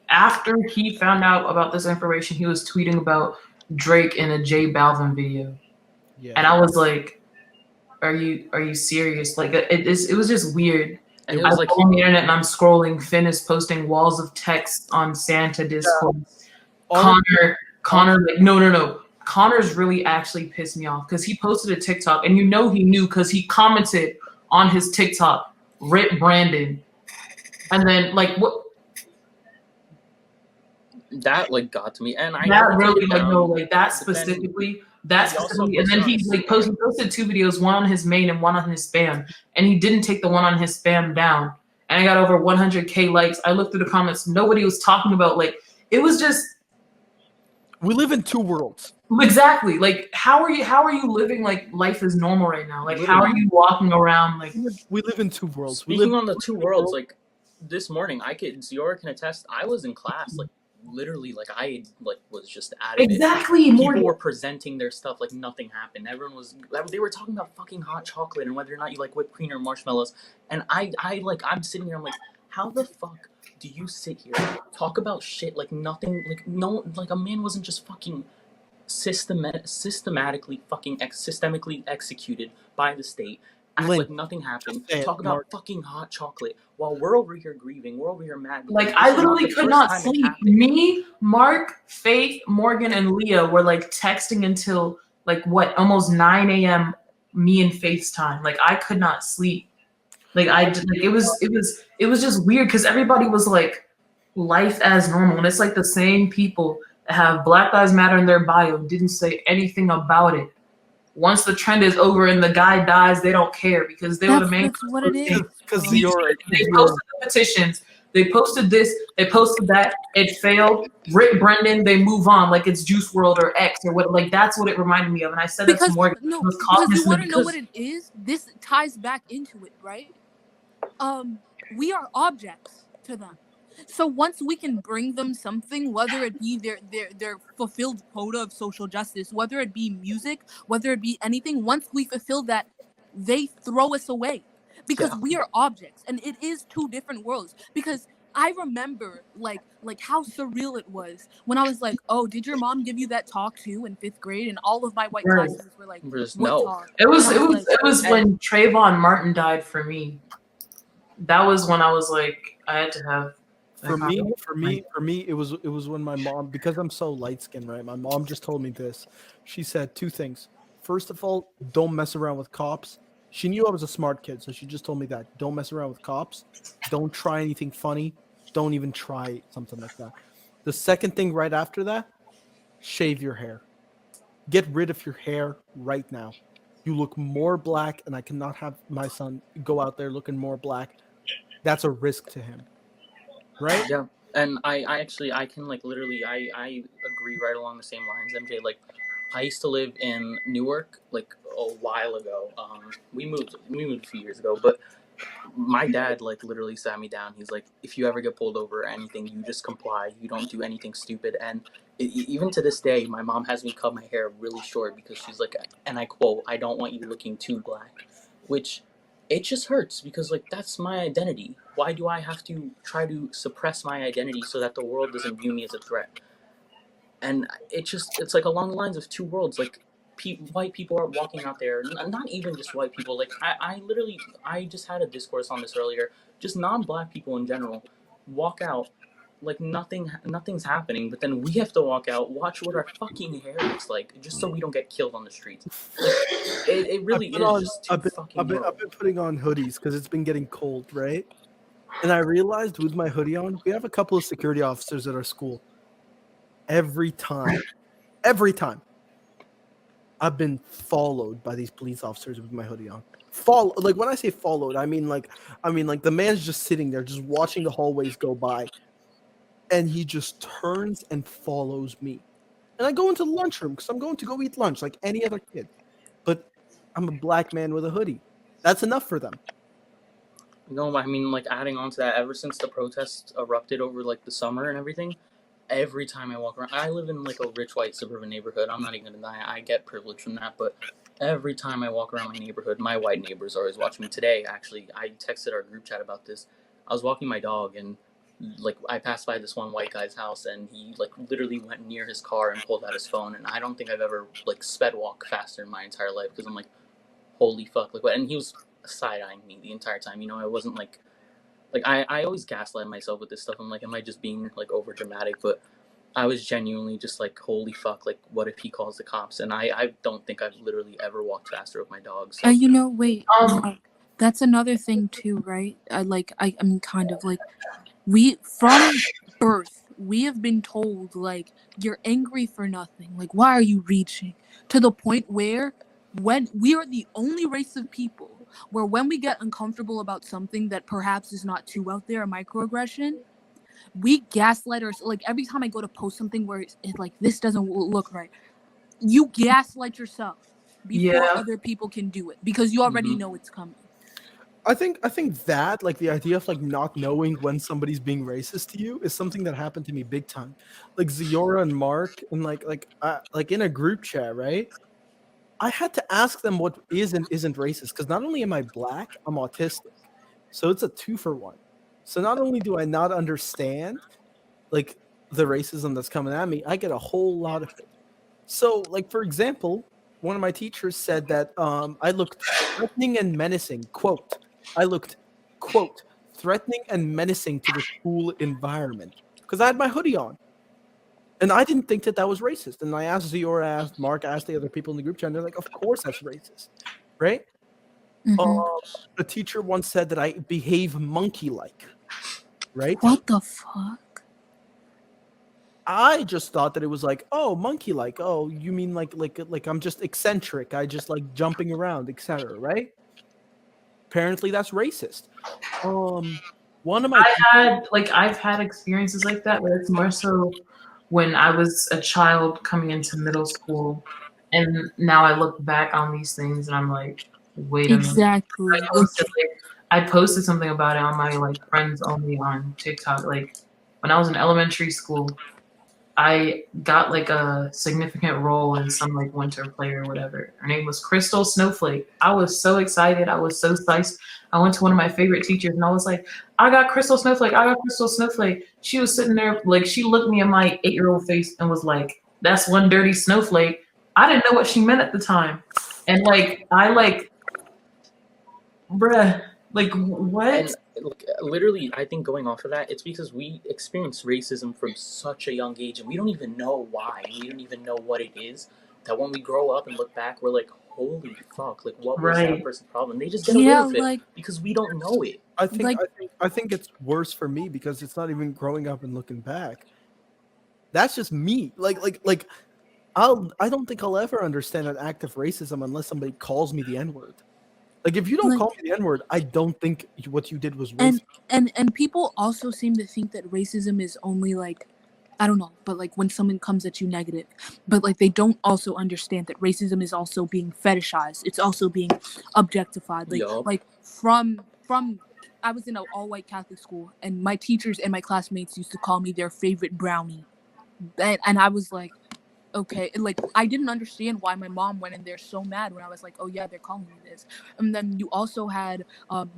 after he found out about this information, he was tweeting about Drake in a J Balvin video. Yeah. And I was like, are you serious? Like it was just weird. And it I was was like on the internet and I'm scrolling. Finn is posting walls of text on Santa Discord. Yeah. Connor, like no. Connor's really actually pissed me off because he posted a TikTok, and he knew because he commented on his TikTok, "Rip Brandon," and then like what that like got to me, and I that really like no like that specifically. And then he like posted 2 videos, one on his main and one on his spam, and he didn't take the one on his spam down. And I got over 100K likes. I looked through the comments. Nobody was talking about like it was just. We live in two worlds. Exactly. Like how are you living like life is normal right now? Like how are you walking around like we live in two worlds. Speaking on the two worlds, like this morning, Ziora can attest. I was in class, like literally, like, I like was just adamant. Exactly, People Morgan. were presenting their stuff like nothing happened. Everyone was, they were talking about fucking hot chocolate and whether or not you like whipped cream or marshmallows. And I'm sitting here, I'm like, how the fuck do you sit here, talk about shit like nothing, like no, like a man wasn't just fucking systematically fucking systemically executed by the state, act Link, like nothing happened, just say it, talk about Mark. fucking hot chocolate while we're over here grieving, we're over here mad. Like, This I is not literally the could first not time it sleep. happened. Me, Mark, Faith, Morgan, and Leah were like texting until like what, almost 9 a.m. Me and Faith's time. Like, I could not sleep. Like, it was just weird because everybody was like life as normal, and it's like the same people that have Black Lives Matter in their bio didn't say anything about it. Once the trend is over and the guy dies, they don't care because they were the main. That's what it is. Because bro. Ziora, They posted the petitions. They posted this. They posted that. It failed. Rick Brendan. They move on like it's Juice World or X or what. Like, that's what it reminded me of. And I said that to Because Morgan. no, He was because you cognizant want of to know it. what it is. This ties back into it, right? We are objects to them. So once we can bring them something, whether it be their fulfilled quota of social justice, whether it be music, whether it be anything, once we fulfill that, they throw us away because Yeah. we are objects, and it is two different worlds. Because I remember like how surreal it was when I was like, "Oh, did your mom give you that talk too in 5th grade?" And all of my white Right. classmates were like, Just "What no. talk?" It was And I was like, when Trayvon Martin died for me. That was when I was like, I had to have. for me, it was when my mom, because I'm so light skinned, right? My mom just told me this. She said 2 things. First of all, don't mess around with cops. She knew I was a smart kid, so she just told me that. Don't mess around with cops. Don't try anything funny. Don't even try something like that. The second thing right after that, shave your hair. Get rid of your hair right now. You look more black, and I cannot have my son go out there looking more black. That's a risk to him. Right? Yeah, and I actually I can like literally I agree right along the same lines, MJ. Like, I used to live in Newark like a while ago. We moved a few years ago, but my dad like literally sat me down. He's like, if you ever get pulled over or anything, you just comply. You don't do anything stupid. And even to this day, my mom has me cut my hair really short because she's like, and I quote, "I don't want you looking too black," which it just hurts because like that's my identity. Why do I have to try to suppress my identity so that the world doesn't view me as a threat? And it's like along the lines of two worlds. Like, white people are walking out there, not even just white people. Like, I literally, I just had a discourse on this earlier. Just non-black people in general walk out like nothing's happening, but then we have to walk out, watch what our fucking hair looks like, just so we don't get killed on the streets. Like, it really is just two fucking I've been putting on hoodies because it's been getting cold, right? And I realized with my hoodie on, we have a couple of security officers at our school. Every time, I've been followed by these police officers with my hoodie on. Like when I say followed, I mean like the man's just sitting there, just watching the hallways go by, and he just turns and follows me. And I go into the lunchroom because I'm going to go eat lunch like any other kid. But I'm a black man with a hoodie. That's enough for them. No, I mean, like, adding on to that, ever since the protests erupted over like the summer and everything, every time I walk around, I live in like a rich white suburban neighborhood. I'm not even gonna deny I get privilege from that, but every time I walk around my neighborhood, my white neighbors are always watching me. Today, actually, I texted our group chat about this. I was walking my dog and like I passed by this one white guy's house and he like literally went near his car and pulled out his phone, and I don't think I've ever like sped walk faster in my entire life because I'm like, holy fuck, like what? And he was side eyeing me the entire time. You know, I wasn't like I always gaslight myself with this stuff. I'm like, am I just being like over dramatic? But I was genuinely just like, holy fuck, like what if he calls the cops? And I don't think I've literally ever walked faster with my dog. So You know, wait, that's another thing too, right? I mean, kind of like, we from birth we have been told like you're angry for nothing. Like, why are you reaching? To the point where when we are the only race of people where when we get uncomfortable about something that perhaps is not too out there, a microaggression, we gaslight ourselves. Like every time I go to post something where it's like this doesn't look right, you gaslight yourself before other people can do it because you already know it's coming. I think that like the idea of like not knowing when somebody's being racist to you is something that happened to me big time. Like Ziora and Mark and like in a group chat, right? I had to ask them what is and isn't racist because not only am I black, I'm autistic. So it's a 2-for-1. So not only do I not understand like the racism that's coming at me, I get a whole lot of it. So like for example, one of my teachers said that I looked threatening and menacing. Quote, I looked quote threatening and menacing to the school environment because I had my hoodie on. And I didn't think that was racist. And I asked Ziora, asked Mark, asked the other people in the group chat, and they're like, of course that's racist, right? Mhm. A teacher once said that I behave monkey-like, right? What the fuck? I just thought that it was like, oh, monkey-like. Oh, you mean like I'm just eccentric. I just like jumping around, etc. Right? Apparently, that's racist. One of my I've had experiences like that, but it's more so when I was a child coming into middle school, and now I look back on these things and I'm like, wait a minute. Exactly. I posted something about it on my like friends only on TikTok. Like when I was in elementary school, I got like a significant role in some like winter play or whatever. Her name was Crystal Snowflake. I was so excited. I was so psyched. I went to one of my favorite teachers and I was like, I got Crystal Snowflake. I got Crystal Snowflake. She was sitting there, like, she looked me in my 8-year-old face and was like, that's one dirty snowflake. I didn't know what she meant at the time. And bruh, like, what? And like, literally, I think going off of that, it's because we experience racism from such a young age, and we don't even know why. We don't even know what it is. That when we grow up and look back, we're like, "Holy fuck! Like, what was that person's problem?" They just get away with it because we don't know it. I think it's worse for me because it's not even growing up and looking back. That's just me. I don't think I'll ever understand an act of racism unless somebody calls me the N-word. Like if you don't call me the N-word, I don't think what you did was racist. And people also seem to think that racism is only like, I don't know, but like when someone comes at you negative, but like they don't also understand that racism is also being fetishized. It's also being objectified. Like from I was in an all-white Catholic school, and my teachers and my classmates used to call me their favorite brownie, and I was like, okay, like I didn't understand why my mom went in there so mad when I was like, oh yeah, they're calling me this. And then you also had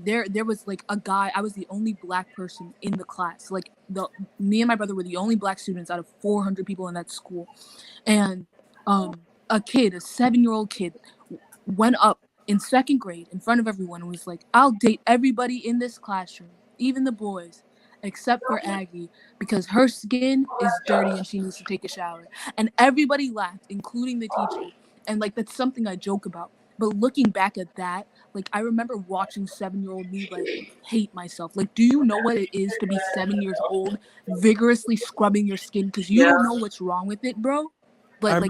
there was like a guy. I was the only black person in the class. Like me and my brother were the only black students out of 400 people in that school. And a kid, a 7-year-old kid, went up in 2nd grade in front of everyone and was like, I'll date everybody in this classroom, even the boys, except for Aggie, because her skin is dirty and she needs to take a shower. And everybody laughed, including the teacher. And like that's something I joke about. But looking back at that, like I remember watching 7-year-old me like hate myself. Like, do you know what it is to be 7 years old, vigorously scrubbing your skin because you don't know what's wrong with it, bro? I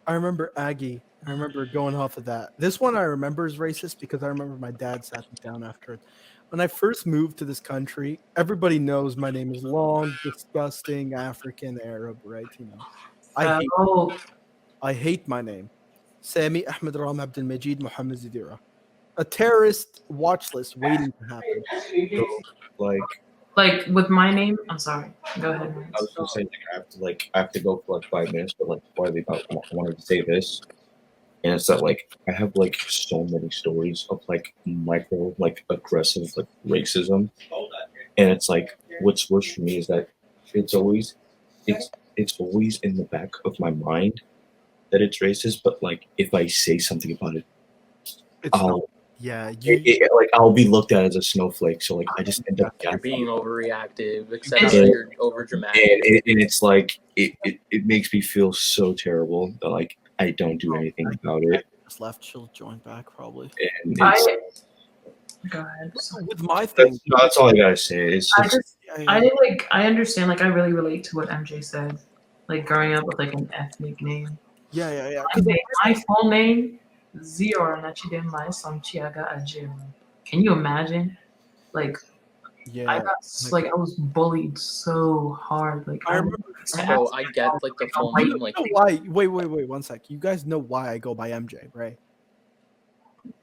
remember Aggie. I remember going off of that. This one I remember is racist because I remember my dad sat me down after it. When I first moved to this country, everybody knows my name is long, disgusting, African, Arab, right? You know, I hate my name. Sami Ahmed Ram Abdel Majid Mohammed Ziora. A terrorist watch list waiting to happen. Like with my name, I'm sorry. Go ahead. I was gonna say I have to go for like 5 minutes, but like before I leave, I wanted to say this. And it's that like I have like so many stories of like micro like aggressive like racism, and it's like what's worse for me is that it's always in the back of my mind that it's racist, but like if I say something about it, I'll be looked at as a snowflake. So like I just end up you're being overreactive, except you're over dramatic, and it's like it makes me feel so terrible that like I don't do anything about it. Just left, she'll join back probably. And go ahead. With my thing, that's all I gotta say. I understand. Like I really relate to what MJ said. Like growing up with like an ethnic name. Yeah. My full name, Ziora Nachidemai Samchiaga Ajim. Can you imagine? Like, I was bullied so hard. Like, I remember. So I get like the full name. Like, why? Wait, 1 sec. You guys know why I go by MJ, right?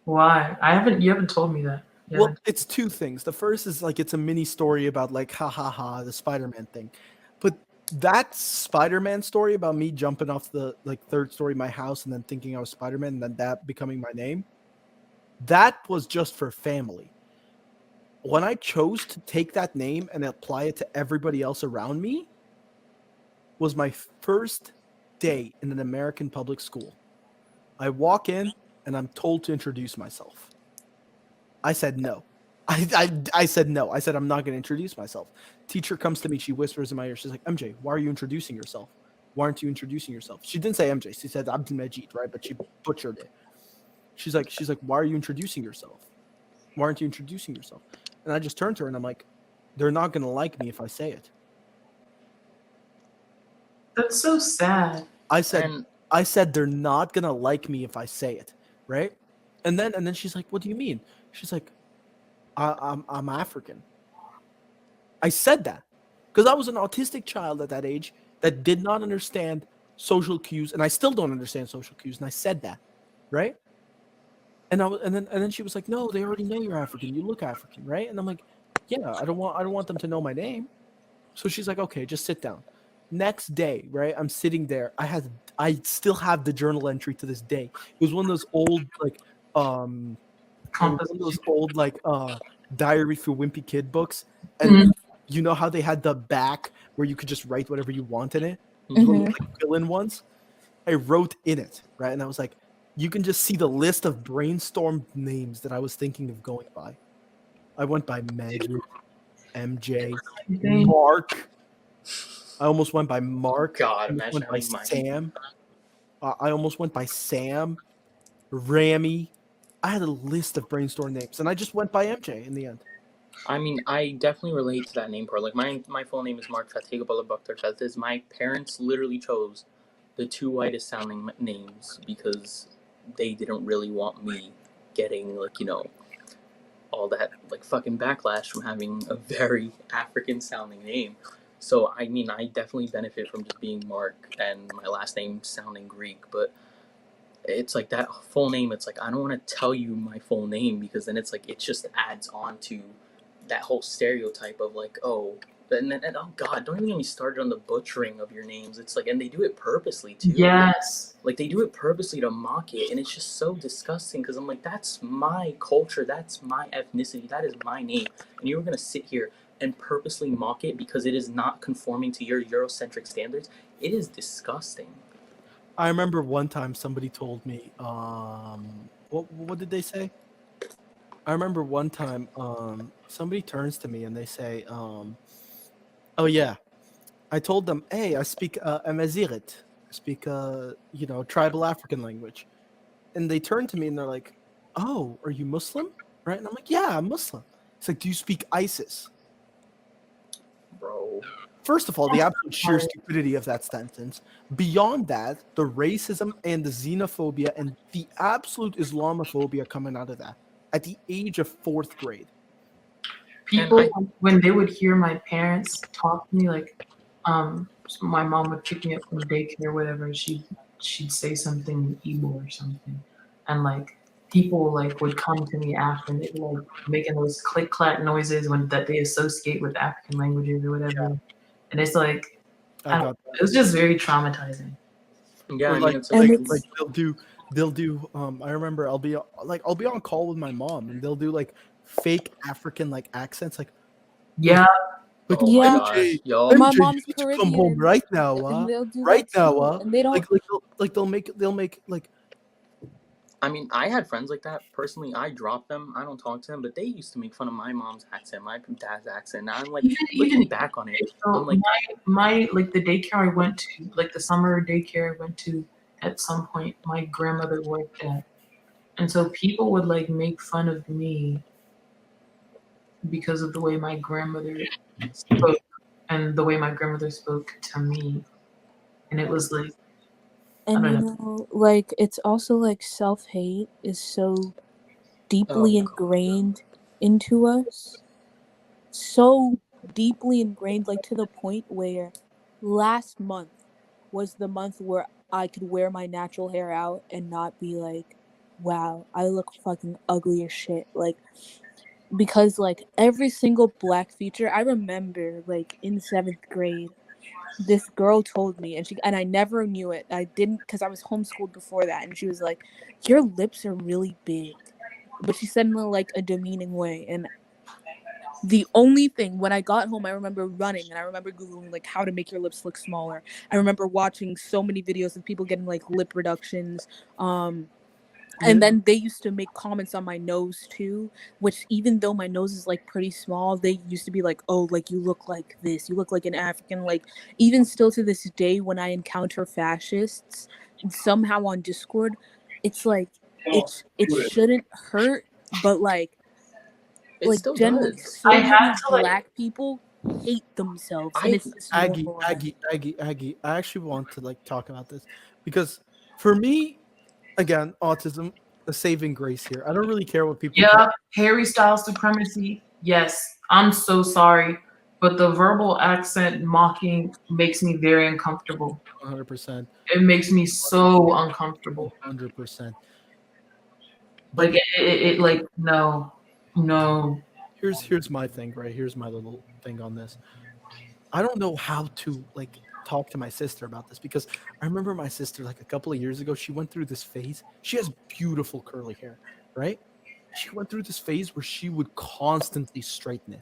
Why? You haven't told me that. Yeah. Well, it's two things. The first is like it's a mini story about like ha ha ha the Spider-Man thing, but that Spider-Man story about me jumping off the like third story of my house and then thinking I was Spider-Man and then that becoming my name, that was just for family. When I chose to take that name and apply it to everybody else around me, was my first day in an American public school. I walk in and I'm told to introduce myself. I said no. I said no. I said I'm not going to introduce myself. Teacher comes to me. She whispers in my ear. She's like, MJ, why are you introducing yourself? Why aren't you introducing yourself? She didn't say MJ. She said Abdul Majid, right? But she butchered it. She's like, why are you introducing yourself? Why aren't you introducing yourself? And I just turned to her and I'm like, they're not going to like me if I say it. That's so sad. I said, And they're not going to like me if I say it, right? And then she's like, what do you mean? She's like, I'm African. I said that because I was an autistic child at that age that did not understand social cues, and I still don't understand social cues. And I said that, right? And then she was like, "No, they already know you're African. You look African, right?" And I'm like, "Yeah, I don't want them to know my name." So she's like, "Okay, just sit down." Next day, right? I'm sitting there. I still have the journal entry to this day. It was one of those old one of those old Diary for Wimpy Kid books, and Mhm. you know how they had the back where you could just write whatever you want in it, Mhm. little like fill-in ones. I wrote in it, right, and I was like, you can just see the list of brainstormed names that I was thinking of going by. I went by Magic, MJ, Mark. I almost went by Mark. God, I almost imagine went by having mine. Sam. I almost went by Sam, Rammy. I had a list of brainstorm names, and I just went by MJ in the end. I mean, I definitely relate to that name part. Like my full name is Mark Fatiga Bakhtar Fatiz. My parents literally chose the two whitest sounding names because they didn't really want me getting all that fucking backlash from having a very African sounding name. So I mean, I definitely benefit from just being Mark and my last name sounding Greek, but it's like that full name. It's like I don't want to tell you my full name because then it's like it just adds on to that whole stereotype of and oh god, don't even get me started on the butchering of your names. It's like, and they do it purposely too. Yes. Like they do it purposely to mock it, and it's just so disgusting because I'm like, that's my culture, that's my ethnicity, that is my name, and you were gonna sit here and purposely mock it because it is not conforming to your Eurocentric standards. It is disgusting. I remember one time somebody told me, what did they say? I remember one time, somebody turns to me and they say, oh yeah, I told them, hey, I speak Amazight. I speak, tribal African language. And they turn to me and they're like, oh, are you Muslim? Right? And I'm like, yeah, I'm Muslim. It's like, do you speak ISIS? Bro. First of all, the absolute sheer stupidity of that sentence. Beyond that, the racism and the xenophobia and the absolute Islamophobia coming out of that at the age of 4th grade. People, when they would hear my parents talk to me, like, my mom would pick me up from daycare or whatever, and she'd say something in Igbo or something, and like people like would come to me after and they'd be like making those click clack noises that they associate with African languages or whatever, and it's like it was just very traumatizing. Yeah, Or I like, mean, it's like they'll do I remember I'll be on call with my mom and they'll do like fake African like accents like Yeah. like oh my Yeah. gosh, yo. MJ, My you mom's need to come home Caribbean, right now, and they'll do right that now, too, and they don't. they'll make like. I mean, I had friends like that. Personally, I dropped them. I don't talk to them, but they used to make fun of my mom's accent, my dad's accent. Now I'm like, looking back on it, so I'm like, my like the daycare I went to, like the summer daycare I went to, at some point my grandmother worked at, and so people would like make fun of me because of the way my grandmother spoke and the way my grandmother spoke to me, and it was like, And I you don't know, like it's also like self-hate is so deeply ingrained into us. So deeply ingrained, like to the point where last month was the month where I could wear my natural hair out and not be like, wow, I look fucking ugly as shit. Like because like every single black feature, I remember like in 7th grade, this girl told me, and I never knew it. I didn't, because I was homeschooled before that, and she was like, "Your lips are really big," but she said in like a demeaning way. And the only thing, when I got home, I remember running and I remember Googling like how to make your lips look smaller. I remember watching so many videos of people getting like lip reductions. And Yeah. then they used to make comments on my nose too, which even though my nose is like pretty small, they used to be like, "Oh, like you look like this. You look like an African." Like even still to this day, when I encounter fascists somehow on Discord, it's like it shouldn't hurt, but It still generally does. I so had many to like, black people hate themselves, and I it's just Aggie, normal. Aggie. I actually want to like talk about this because for me, again, autism, a saving grace here. I don't really care what people call yeah, Harry Styles supremacy. Yes, I'm so sorry, but the verbal accent mocking makes me very uncomfortable. 100%. It makes me so uncomfortable. 100%. But Like like no, no. here's my thing, right? Here's my little thing on this. I don't know how to like talk to my sister about this because I remember my sister like a couple of years ago, she went through this phase. She has beautiful curly hair, right? She went through this phase where she would constantly straighten it.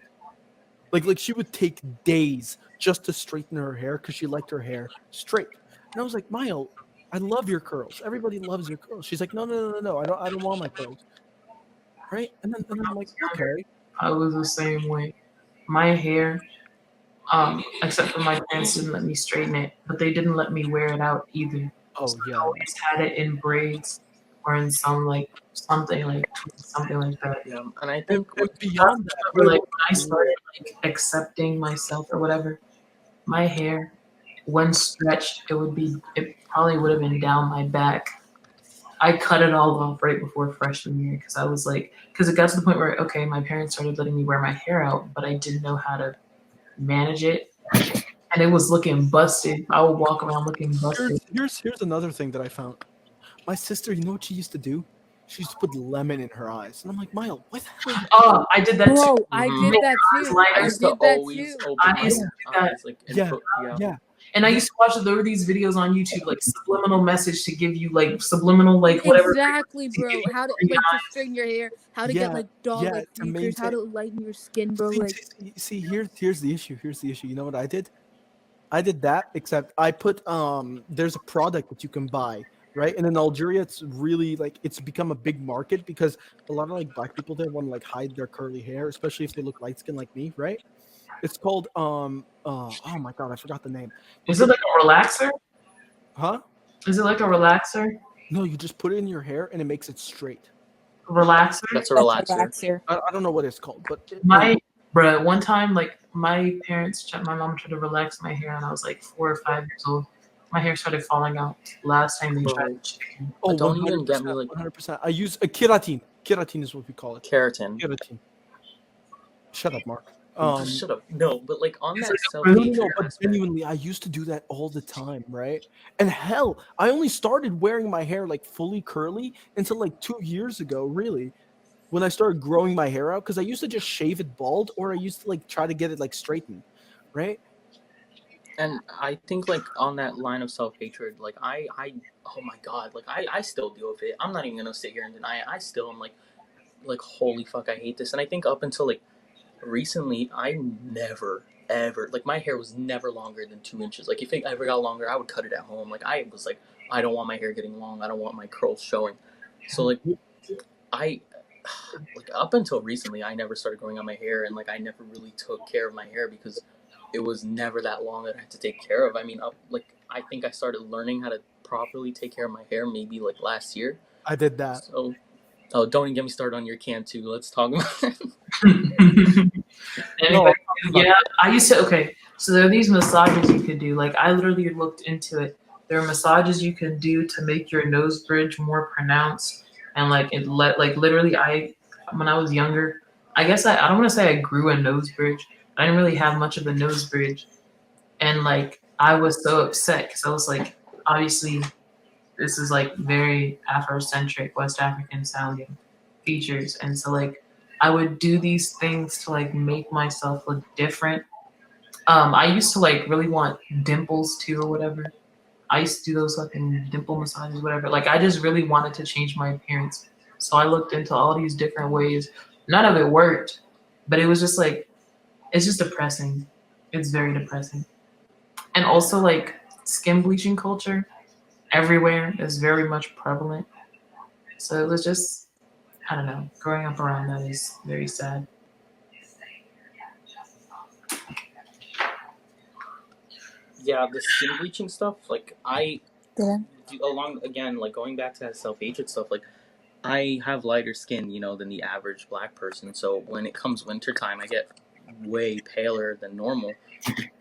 Like she would take days just to straighten her hair because she liked her hair straight. And I was like, Mile, I love your curls. Everybody loves your curls. She's like, no. I don't want my curls. Right? And then I'm like, okay. I was the same way. My hair, except for my parents didn't let me straighten it, but they didn't let me wear it out either. So Oh I yeah. always had it in braids or in some like something like that. Yeah, and I And, think and what beyond that, But like wait, when I started like accepting myself or whatever, my hair, when stretched, it probably would have been down my back. I cut it all off right before freshman year because I was like, because it got to the point where okay, my parents started letting me wear my hair out, but I didn't know how to manage it, and it was looking busted. I would walk around looking busted. here's another thing that I found. My sister, you know what she used to do? She used to put lemon in her eyes. And I'm like, Mile, what the hell are you Oh, I did that too. Bro, I Mhm. did Make that your eyes too. lighter. I I used to did that always too. open I my used to do that. eyes like and Yeah, put yeah. yeah. And I used to watch there were these videos on YouTube like subliminal message to give you like subliminal like whatever Exactly, to give bro. you How to green like to eyes. straighten your hair, how to get Yeah, like doll yeah, like to features, how maintain. to lighten your skin, bro. Like See, here's the issue. Here's the issue. You know what I did? I did that, except I put there's a product that you can buy, right? And in Algeria, it's really like it's become a big market because a lot of like black people there want to like hide their curly hair, especially if they look light skinned like me, right? It's called oh my god, I forgot the name. But Is it like a relaxer? huh? Is it like a relaxer? No, you just put it in your hair and it makes it straight. Relaxer? That's a that's a relaxer. relaxer. I don't know what it's called, but My bruh, one time like my mom tried to relax my hair and I was like 4 or 5 years old. My hair started falling out last time they tried Bro, to chicken. oh, don't even get me 100%, like 100%. I use a keratin. Keratin is what we call it. keratin. Keratin. Shut up, Mark. Shut up. No, but like on It's that like No, a no, self-hatred no, but aspect. genuinely, I used to do that all the time, right? And hell, I only started wearing my hair like fully curly until like 2 years ago, really, when I started growing my hair out. Because I used to just shave it bald, or I used to like try to get it like straightened, right? And I think like on that line of self-hatred, like I oh my god, like I still deal with it. I'm not even gonna sit here and deny it. I still am like holy fuck, I hate this. And I think up until like recently, I never ever like my hair was never longer than 2 inches. Like if it ever got longer, I would cut it at home. Like I was like, I don't want my hair getting long. I don't want my curls showing. So like I like up until recently, I never started growing out my hair, and like I never really took care of my hair because it was never that long that I had to take care of. I mean, like I think I started learning how to properly take care of my hair maybe like last year. I did that. So, oh, don't even get me started on your can too. Let's talk about it. Anyway, yeah, I used to. Okay, so there are these massages you could do. Like I literally looked into it. There are massages you can do to make your nose bridge more pronounced, and like literally, when I was younger, I guess I don't want to say I grew a nose bridge. I didn't really have much of a nose bridge, and like I was so upset because I was like, obviously, this is like very Afrocentric, West African sounding features, and so like I would do these things to like make myself look different. I used to like really want dimples too or whatever. I used to do those fucking dimple massages, whatever. Like I just really wanted to change my appearance. So I looked into all these different ways. None of it worked, but it was just like it's just depressing. It's very depressing. And also like skin bleaching culture everywhere is very much prevalent. So it was just I don't know, growing up around that is very sad. Yeah, the skin bleaching stuff, like Yeah. along again, like going back to that self-hatred stuff, like I have lighter skin, than the average black person. So when it comes wintertime, I get way paler than normal.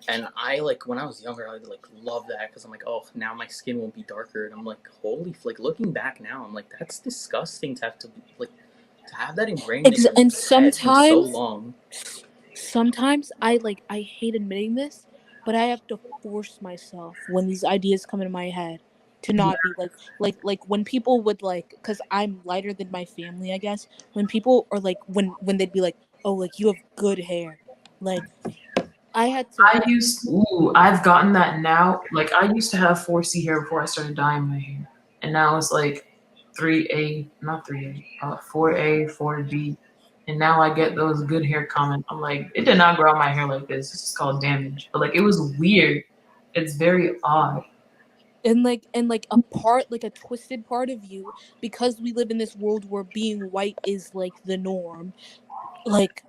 And I like when I was younger, I like love that because I'm like, oh, now my skin won't be darker. And I'm like, holy, like looking back now, I'm like, that's disgusting to have to like to have that ingrained in your And head for so long. sometimes I hate admitting this, but I have to force myself when these ideas come into my head to not be like when people would like because I'm lighter than my family, I guess. When people or like when they'd be like, oh, like you have good hair, like I had to. I've gotten that now. Like I used to have 4C hair before I started dyeing my hair. And now it's like 3A, not 3A, 4A, 4B. And now I get those good hair comments. I'm like, it did not grow out my hair like this. It's just called damage. But like it was weird. It's very odd. And a part like a twisted part of you because we live in this world where being white is like the norm, like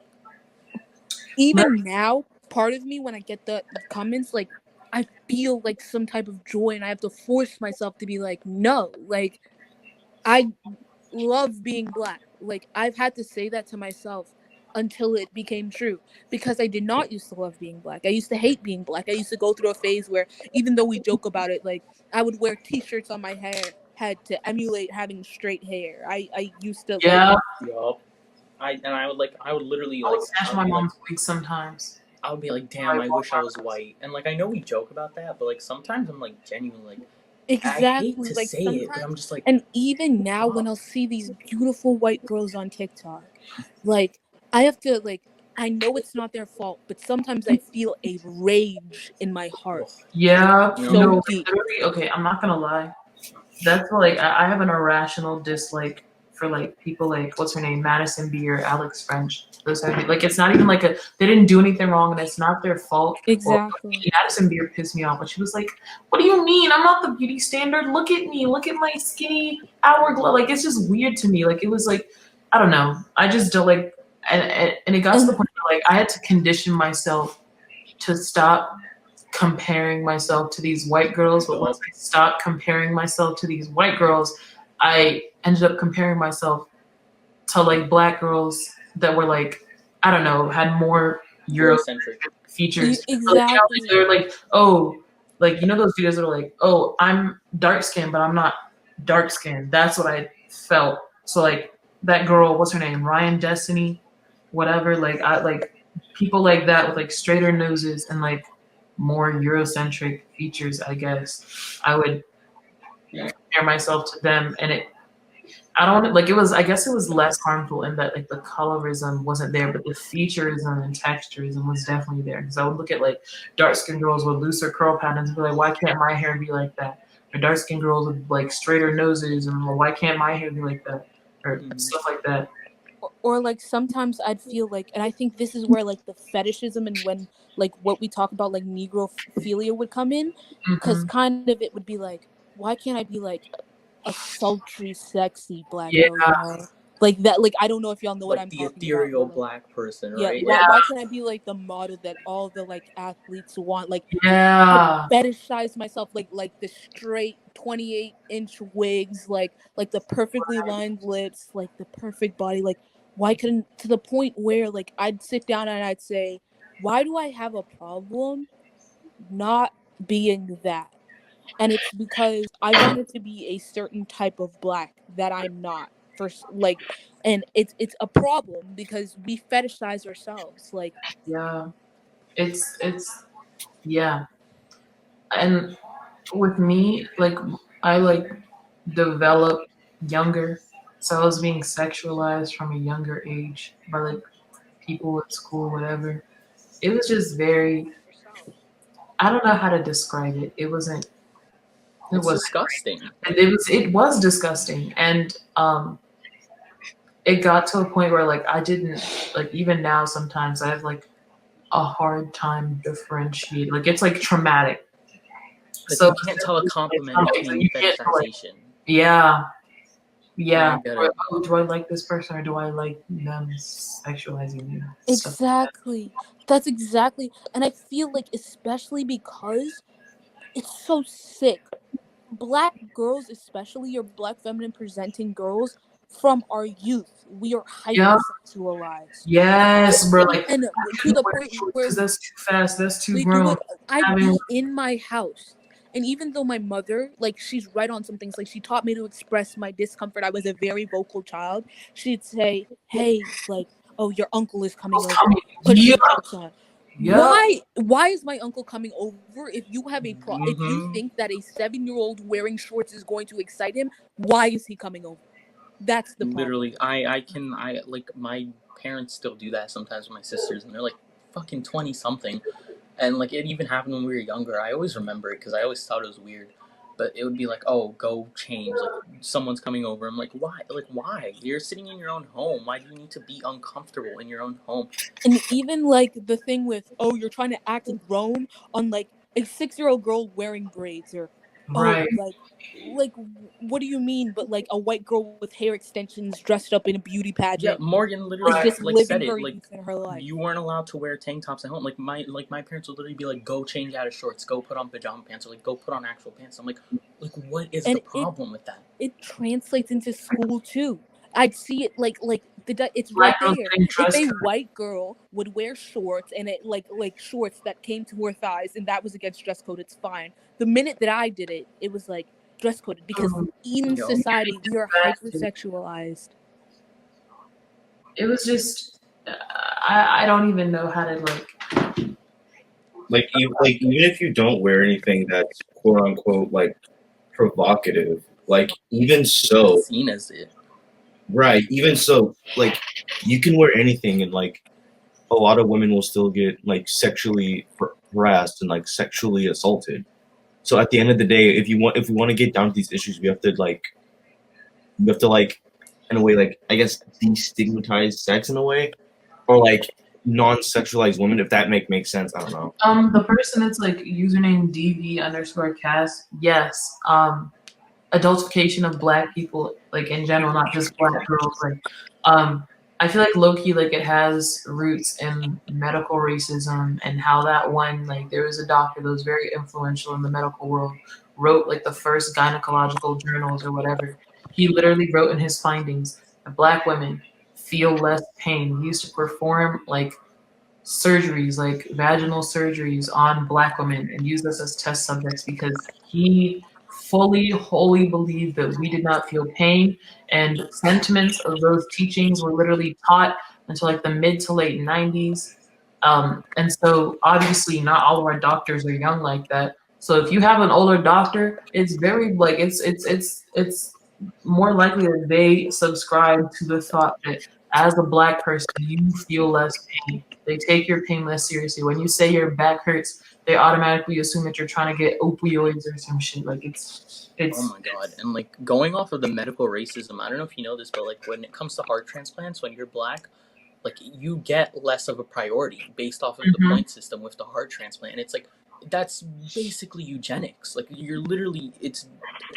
even now part of me when I get the comments, like I feel like some type of joy and I have to force myself to be like, no, like I love being black. Like I've had to say that to myself until it became true because I did not used to love being black. I used to hate being black. I used to go through a phase where even though we joke about it, like I would wear t-shirts on my head to emulate having straight hair. I used to Yeah. Yup. I would literally I would like snatch my mom's wig sometimes. I would be like, damn, I wish I was white. And like I know we joke about that, but like sometimes I'm like genuinely like I hate exactly to like say it, but sometimes. I'm just like And even now when I'll see these beautiful white girls on TikTok, like I have to like I know it's not their fault, but sometimes I feel a rage in my heart. ugh. Yeah. No. So No, deep. literally, okay, I'm not gonna lie. That's like I have an irrational dislike for like people like what's her name, Madison Beer, Alex French. Those type of, like it's not even like a they didn't do anything wrong and it's not their fault. Well, Exactly. Madison Beer pissed me off, but she was like, "What do you mean? I'm not the beauty standard. Look at me. Look at my skinny hourglass." Like it's just weird to me. Like it was like I don't know. I just don't like, and it got to the point where like I had to condition myself to stop comparing myself to these white girls, but once I stopped comparing myself to these white girls, I ended up comparing myself to like black girls that were like, I don't know, had more Eurocentric features. Exactly. They're like, oh, like you know those videos that are like, oh, I'm dark skinned, but I'm not dark skinned. That's what I felt. So like that girl, what's her name? Ryan Destiny, whatever. Like I like people like that with like straighter noses and like more Eurocentric features, I guess. I would compare myself to them and I don't like it was I guess it was less harmful in that like the colorism wasn't there, but the featureism and texturism was definitely there. Because I would look at like dark skinned girls with looser curl patterns and be like, why can't my hair be like that? Or dark skinned girls with like straighter noses and well, why can't my hair be like that? Or stuff like that. Or like sometimes I'd feel like, and I think this is where like the fetishism and when like what we talk about like negrophilia would come in, because kind of it would be like, why can't I be like a sultry, sexy black Yeah. girl, you know? Like that, like I don't know if y'all know what like I'm the talking ethereal about. But, like, black person, yeah, right? why can't I be like the model that all the like athletes want? Like Yeah. fetishize myself like the straight 28-inch wigs, like the perfectly lined lips, like the perfect body. Like why couldn't to the point where like I'd sit down and I'd say, why do I have a problem not being that? And it's because I wanted to be a certain type of black that I'm not like, and it's a problem because we fetishize ourselves. Like Yeah. It's yeah. And with me, like I like develop younger. So I was being sexualized from a younger age by like people at school, whatever. It was just very, I don't know how to describe it. It It's wasn't disgusting. great. And it was disgusting. And it got to a point where like I didn't like even now sometimes I have like a hard time differentiating. Like it's like traumatic. Like So you can't tell a compliment between you can't tell like, fetishization. yeah, I yeah. get Or, it. oh, do I like this person or do I like them sexualizing me? Stuff. Exactly. That's exactly. And I feel like, especially because it's so sick. Black girls, especially your black feminine presenting girls, from our youth, we are Yeah. hypersexualized. Yes, bro. Like And I to couldn't the wear point shorts where because that's too fast. That's too we do grown. it. I'd Having be in my house. And even though my mother, like, she's right on some things, like, she taught me to express my discomfort. I was a very vocal child. She'd say, hey, like, oh, your uncle is coming over. Put yeah, some shorts on. yeah. Why is my uncle coming over? If you have if you Mm-hmm. think that a 7-year-old wearing shorts is going to excite him, why is he coming over? That's the problem. Literally, I like my parents still do that sometimes with my sisters, and they're like fucking 20 something, and like it even happened when we were younger. I always remember it because I always thought it was weird, but it would be like, oh, go change, like someone's coming over. I'm like, why? Like why? You're sitting in your own home. Why do you need to be uncomfortable in your own home? And even like the thing with, oh, you're trying to act grown on like a 6-year-old girl wearing braids, or oh, Right. like what do you mean? But like a white girl with hair extensions dressed up in a beauty Yeah, pageant Morgan is literally Right. just like said living her it. Like youth and her life. you weren't allowed to wear tank tops at home. Like my parents would literally be like, go change out of shorts, go put on pajama pants, or like go put on actual pants. I'm like what is the And problem with that? it translates into school too. I'd see it it's right Black girls there. getting If dressed a code. white girl would wear shorts and it like shorts that came to her thighs and that was against dress code, it's fine. The minute that I did it, it was like dress coded because in Yo. society we are Fashion. hypersexualized. It was just I don't even know how to Like even if you don't wear anything that's quote unquote like provocative, like even so, It's seen as it. right? Even so, like you can wear anything, and like a lot of women will still get like sexually harassed and like sexually assaulted. So at the end of the day, if we want to get down to these issues, we have to in a way like I guess destigmatize sex in a way, or like non-sexualized women, if that makes sense. I don't know. the person that's like username DV_cast, yes. Adultification of black people, like in general, not just black girls. Like, I feel like low key, like it has roots in medical racism and how that one, like, there was a doctor that was very influential in the medical world, wrote like the first gynecological journals or whatever. He literally wrote in his findings that black women feel less pain. He used to perform like surgeries, like vaginal surgeries on black women and use us as test subjects because he fully, wholly believed that we did not feel pain. And sentiments of those teachings were literally taught until like the mid to late 90s. And so obviously not all of our doctors are young like that. So if you have an older doctor, it's very like it's more likely that they subscribe to the thought that as a black person you feel less pain. They take your pain less seriously. When you say your back hurts, they automatically assume that you're trying to get opioids or some shit. Like Oh my god. And like going off of the medical racism, I don't know if you know this, but like when it comes to heart transplants, when you're black, like you get less of a priority based off of the Mhm. point system with the heart transplant. And it's like that's basically eugenics. Like you're literally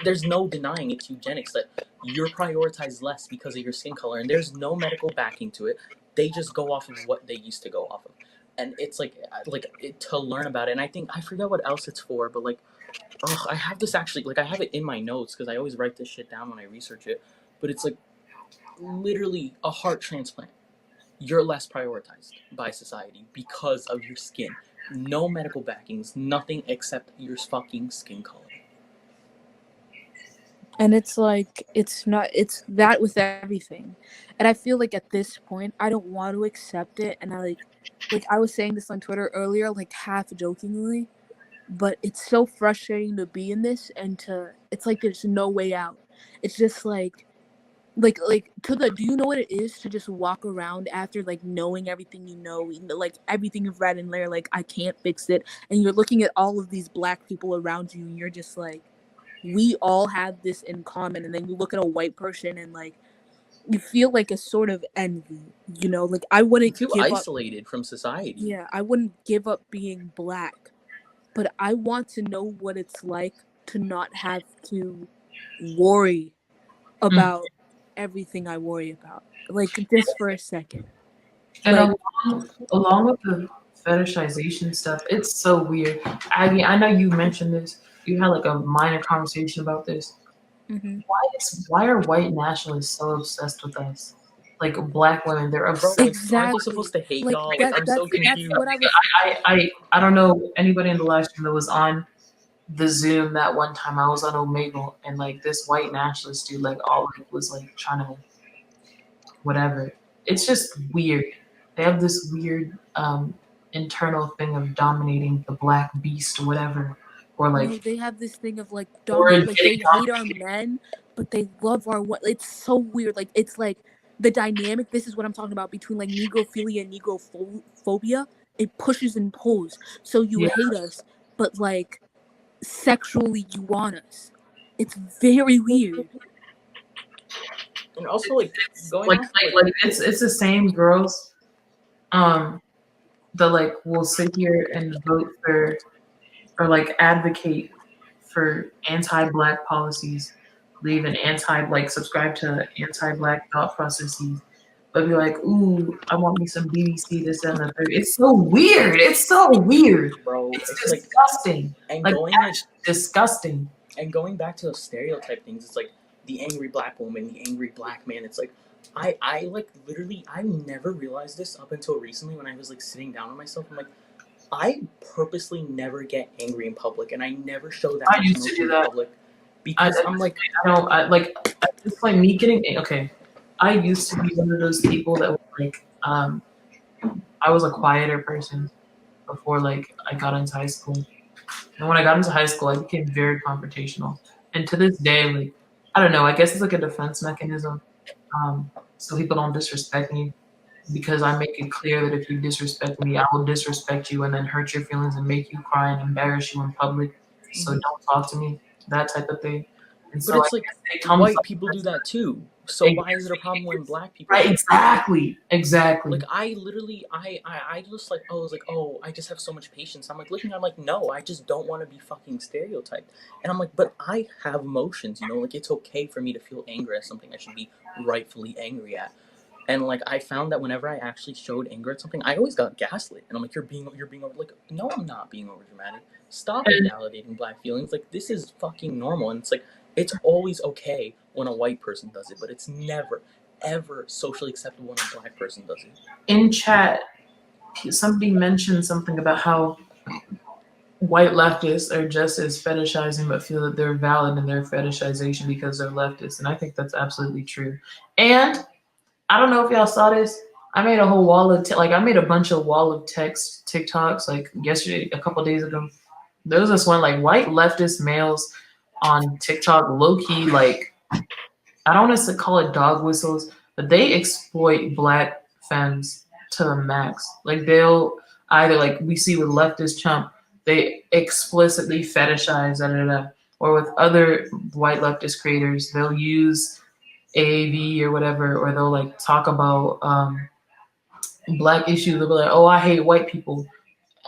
there's no denying it's eugenics that you're prioritized less because of your skin color and there's no medical backing to it. They just go off of what they used to go off of. And it's to learn about it. And I think I forget what else it's for, but like I have this actually, like, I have it in my notes because I always write this shit down when I research it. But it's like literally a heart transplant. You're less prioritized by society because of your skin. No medical backings, nothing except your fucking skin color. And it's like it's that with everything. And I feel like at this point I don't want to accept it, and I was saying this on Twitter earlier, like half jokingly, but it's so frustrating to be in this and it's like there's no way out. It's just like like do you know what it is to just walk around after like knowing everything you know, like everything you've read and learned, like I can't fix it, and you're looking at all of these black people around you and you're just like, we all have this in common, and then you look at a white person and like you feel like a sort of envy, you know, like I You wouldn't feel give up. isolated from society. Yeah, I wouldn't give up being black, but I want to know what it's like to not have to worry about everything I worry about, like just for a second. And Like, along with the fetishization stuff, it's so weird. I mean, I know you mentioned this. You had like a minor conversation about this. mhm. Why are white nationalists so obsessed with us? Like black women, they're Bro, obsessed. like, aren't Exactly. they supposed to hate Like, y'all? Like, I'm so that's confused. what I was. I don't know anybody in the live stream that was on the Zoom that one time. I was on Omegle, and like this white nationalist dude, like all it was like trying to whatever. It's just weird. They have this weird internal thing of dominating the black beast or whatever, or No, like they have this thing of like or like they hate our men, but they love our what? It's so weird. Like it's like the dynamic. This is what I'm talking about between like negrophilia and negrophobia. It pushes and pulls. So you yeah, hate us, but like sexually you want us. It's very weird. And also, like, going off, like it's the same girls that like will sit here and vote for or like advocate for anti-black policies, believe in like subscribe to anti-black thought processes, but be like, ooh, I want me some BBC, this and the third. It's so weird. It's so weird. bro, It's like, disgusting. and Like going, like, that's disgusting. and going back to those stereotype things, it's like the angry black woman, the angry black man. It's like I like literally I never realized this up until recently when I was like sitting down with myself. I'm like, I purposely never get angry in public, and I never show that I much used to do emotion in that. public because I'm like, I don't. I like at this point me getting okay. I used to be one of those people that was like I was a quieter person before like I got into high school. And when I got into high school, I became very confrontational. And to this day, like I don't know, I guess it's like a defense mechanism. So people don't disrespect me because I make it clear that if you disrespect me, I will disrespect you and then hurt your feelings and make you cry and embarrass you in public. So don't talk to me, that type of thing. And but so I it's like guess it comes white up people do that too. So why is it a problem when black people? right, do it? exactly. Like I literally, I just like, oh, I was like, oh, I just have so much patience. I'm like looking, I'm like, no, I just don't want to be fucking stereotyped. And I'm like, but I have emotions, you know, like it's okay for me to feel angry at something I should be rightfully angry at. And like I found that whenever I actually showed anger at something, I always got gaslit. And I'm like, you're being over. Like, no, I'm not being over dramatic. Stop And invalidating black feelings. Like this is fucking normal. And it's like it's always okay when a white person does it, but it's never ever socially acceptable when a black person does it. in chat, somebody mentioned something about how white leftists are just as fetishizing but feel that they're valid in their fetishization because they're leftists. And I think that's absolutely true. And I don't know if y'all saw this. I made a whole wall of I made a bunch of wall of text TikToks like yesterday, a couple days ago. There was this one like white leftist males on TikTok, low key like I don't want to call it dog whistles, but they exploit black femmes to the max. Like they'll either like we see with leftist chump, they explicitly fetishize or with other white leftist creators, they'll use AAV or whatever, or they'll like talk about black issues. They'll be like, "Oh, I hate white people,"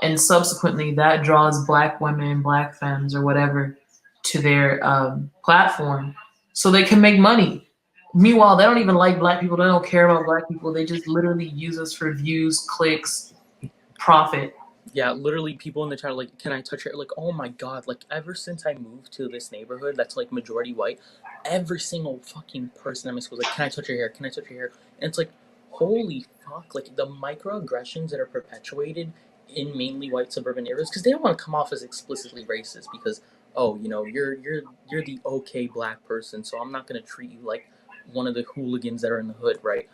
and subsequently that draws black women, black femmes, or whatever to their platform, so they can make money. Meanwhile, they don't even like black people. They don't care about black people. They just literally use us for views, clicks, profit. Yeah, literally people in the chat are like, can I touch her? Like, oh my god, like ever since I moved to this neighborhood that's like majority white, every single fucking person at my school is like, can I touch your hair? Can I touch your hair? And it's like, holy fuck, like the microaggressions that are perpetuated in mainly white suburban areas because they don't want to come off as explicitly racist because oh, you know, you're the okay black person, so I'm not gonna treat you like one of the hooligans that are in the hood, right?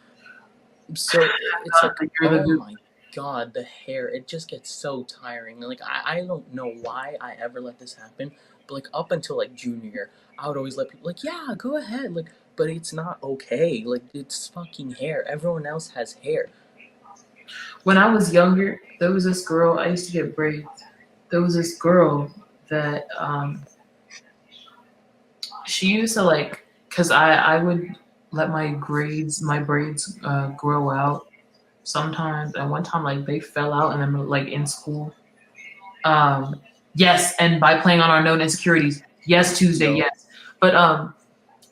So it's like, You're the oh good my god, the hair, it just gets so tiring. Like I don't know why I ever let this happen, but like up until like junior year, I would always let people like, yeah, go ahead, like, but it's not okay. Like it's fucking hair. Everyone else has hair. When I was younger, there was this girl, I used to get braids. There was this girl that she used to like, cause I would let my braids grow out sometimes. And one time like they fell out and I'm like in school. Yes, and by playing on our known insecurities. Yes, Tuesday, No. yes. But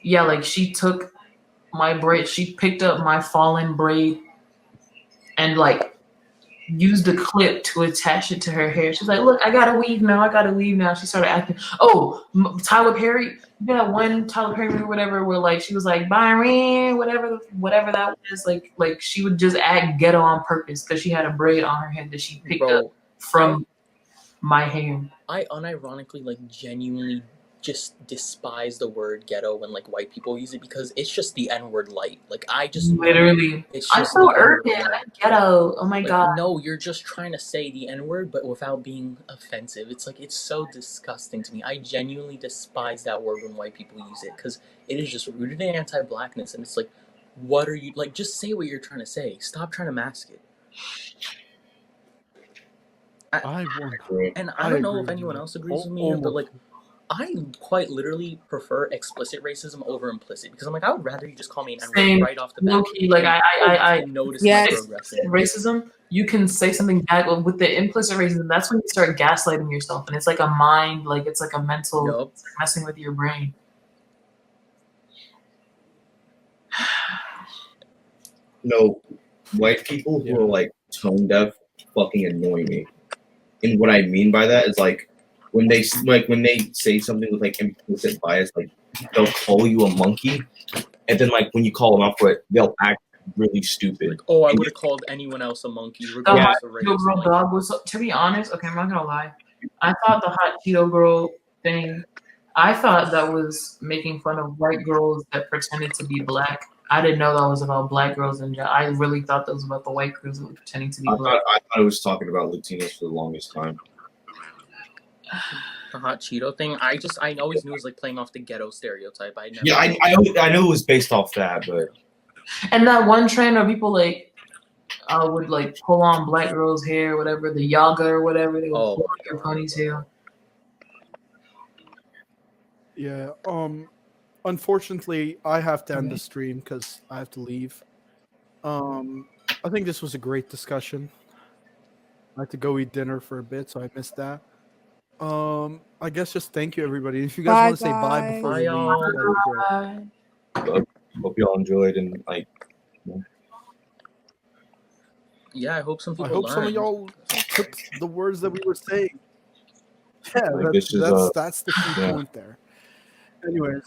yeah, like she took my braid, she picked up my fallen braid and like used a clip to attach it to her hair. She's like, look, I gotta weave now. I gotta weave now. She started acting. Oh, Tyler Perry. You know that one Tyler Perry movie, whatever, where like she was like Byron, whatever that was. Like she would just act ghetto on purpose because she had a braid on her head that she picked up from my hair. I unironically like genuinely just despise the word ghetto when like white people use it because it's just the N-word light. Like I just Literally. it's I'm just so the N-word urban. light. I'm ghetto. Oh my Like, god. no, you're just trying to say the N-word, but without being offensive. It's like, it's so disgusting to me. I genuinely despise that word when white people use it, because it is just rooted in anti-blackness, and it's like, what are you, like, just say what you're trying to say. Stop trying to mask it. I And I don't know agree if with anyone you. else agrees with me here, but, Almost. like, I quite literally prefer explicit racism over implicit, because I'm like, I would rather you just call me an N-word Same. right off the bat. Low key, like I notice Yes. my progression. racism, you can say something bad with the implicit racism. That's when you start gaslighting yourself, and it's like a mind, like it's like a mental, Yup. it's like messing with your brain. No, white people who are like tone deaf fucking annoy me. And what I mean by that is like when they say something with like implicit bias, like they'll call you a monkey, and then like when you call them out for it, they'll act really stupid. Like, oh, I And would have called anyone else a monkey, The regardless hot of race. Cheeto girl Like, dog was, to be honest, okay, I'm not gonna lie. I thought the hot Cheeto girl thing, I thought that was making fun of white girls that pretended to be black. I didn't know that was about black girls in general. I really thought that was about the white girls that were pretending to be I black. thought it was talking about Latinos for the longest time. the hot Cheeto thing, I always knew it was like playing off the ghetto stereotype. I never. Yeah, I know it was based off that, but And that one trend of people like would like pull on black girls' hair, whatever, the yaga or whatever, they would Oh pull my on your God. ponytail. Yeah. Unfortunately, I have to end the stream because I have to leave. I think this was a great discussion. I had to go eat dinner for a bit, so I missed that. I guess just thank you, everybody. If you guys Bye, want to say bye guys. before Bye, you leave, y'all. that'd be great. hope y'all enjoyed and like. Yeah, I hope some I people hope some of learned. y'all took the words that we were saying. Yeah, Like, this is that's the key yeah. point there. Anyways.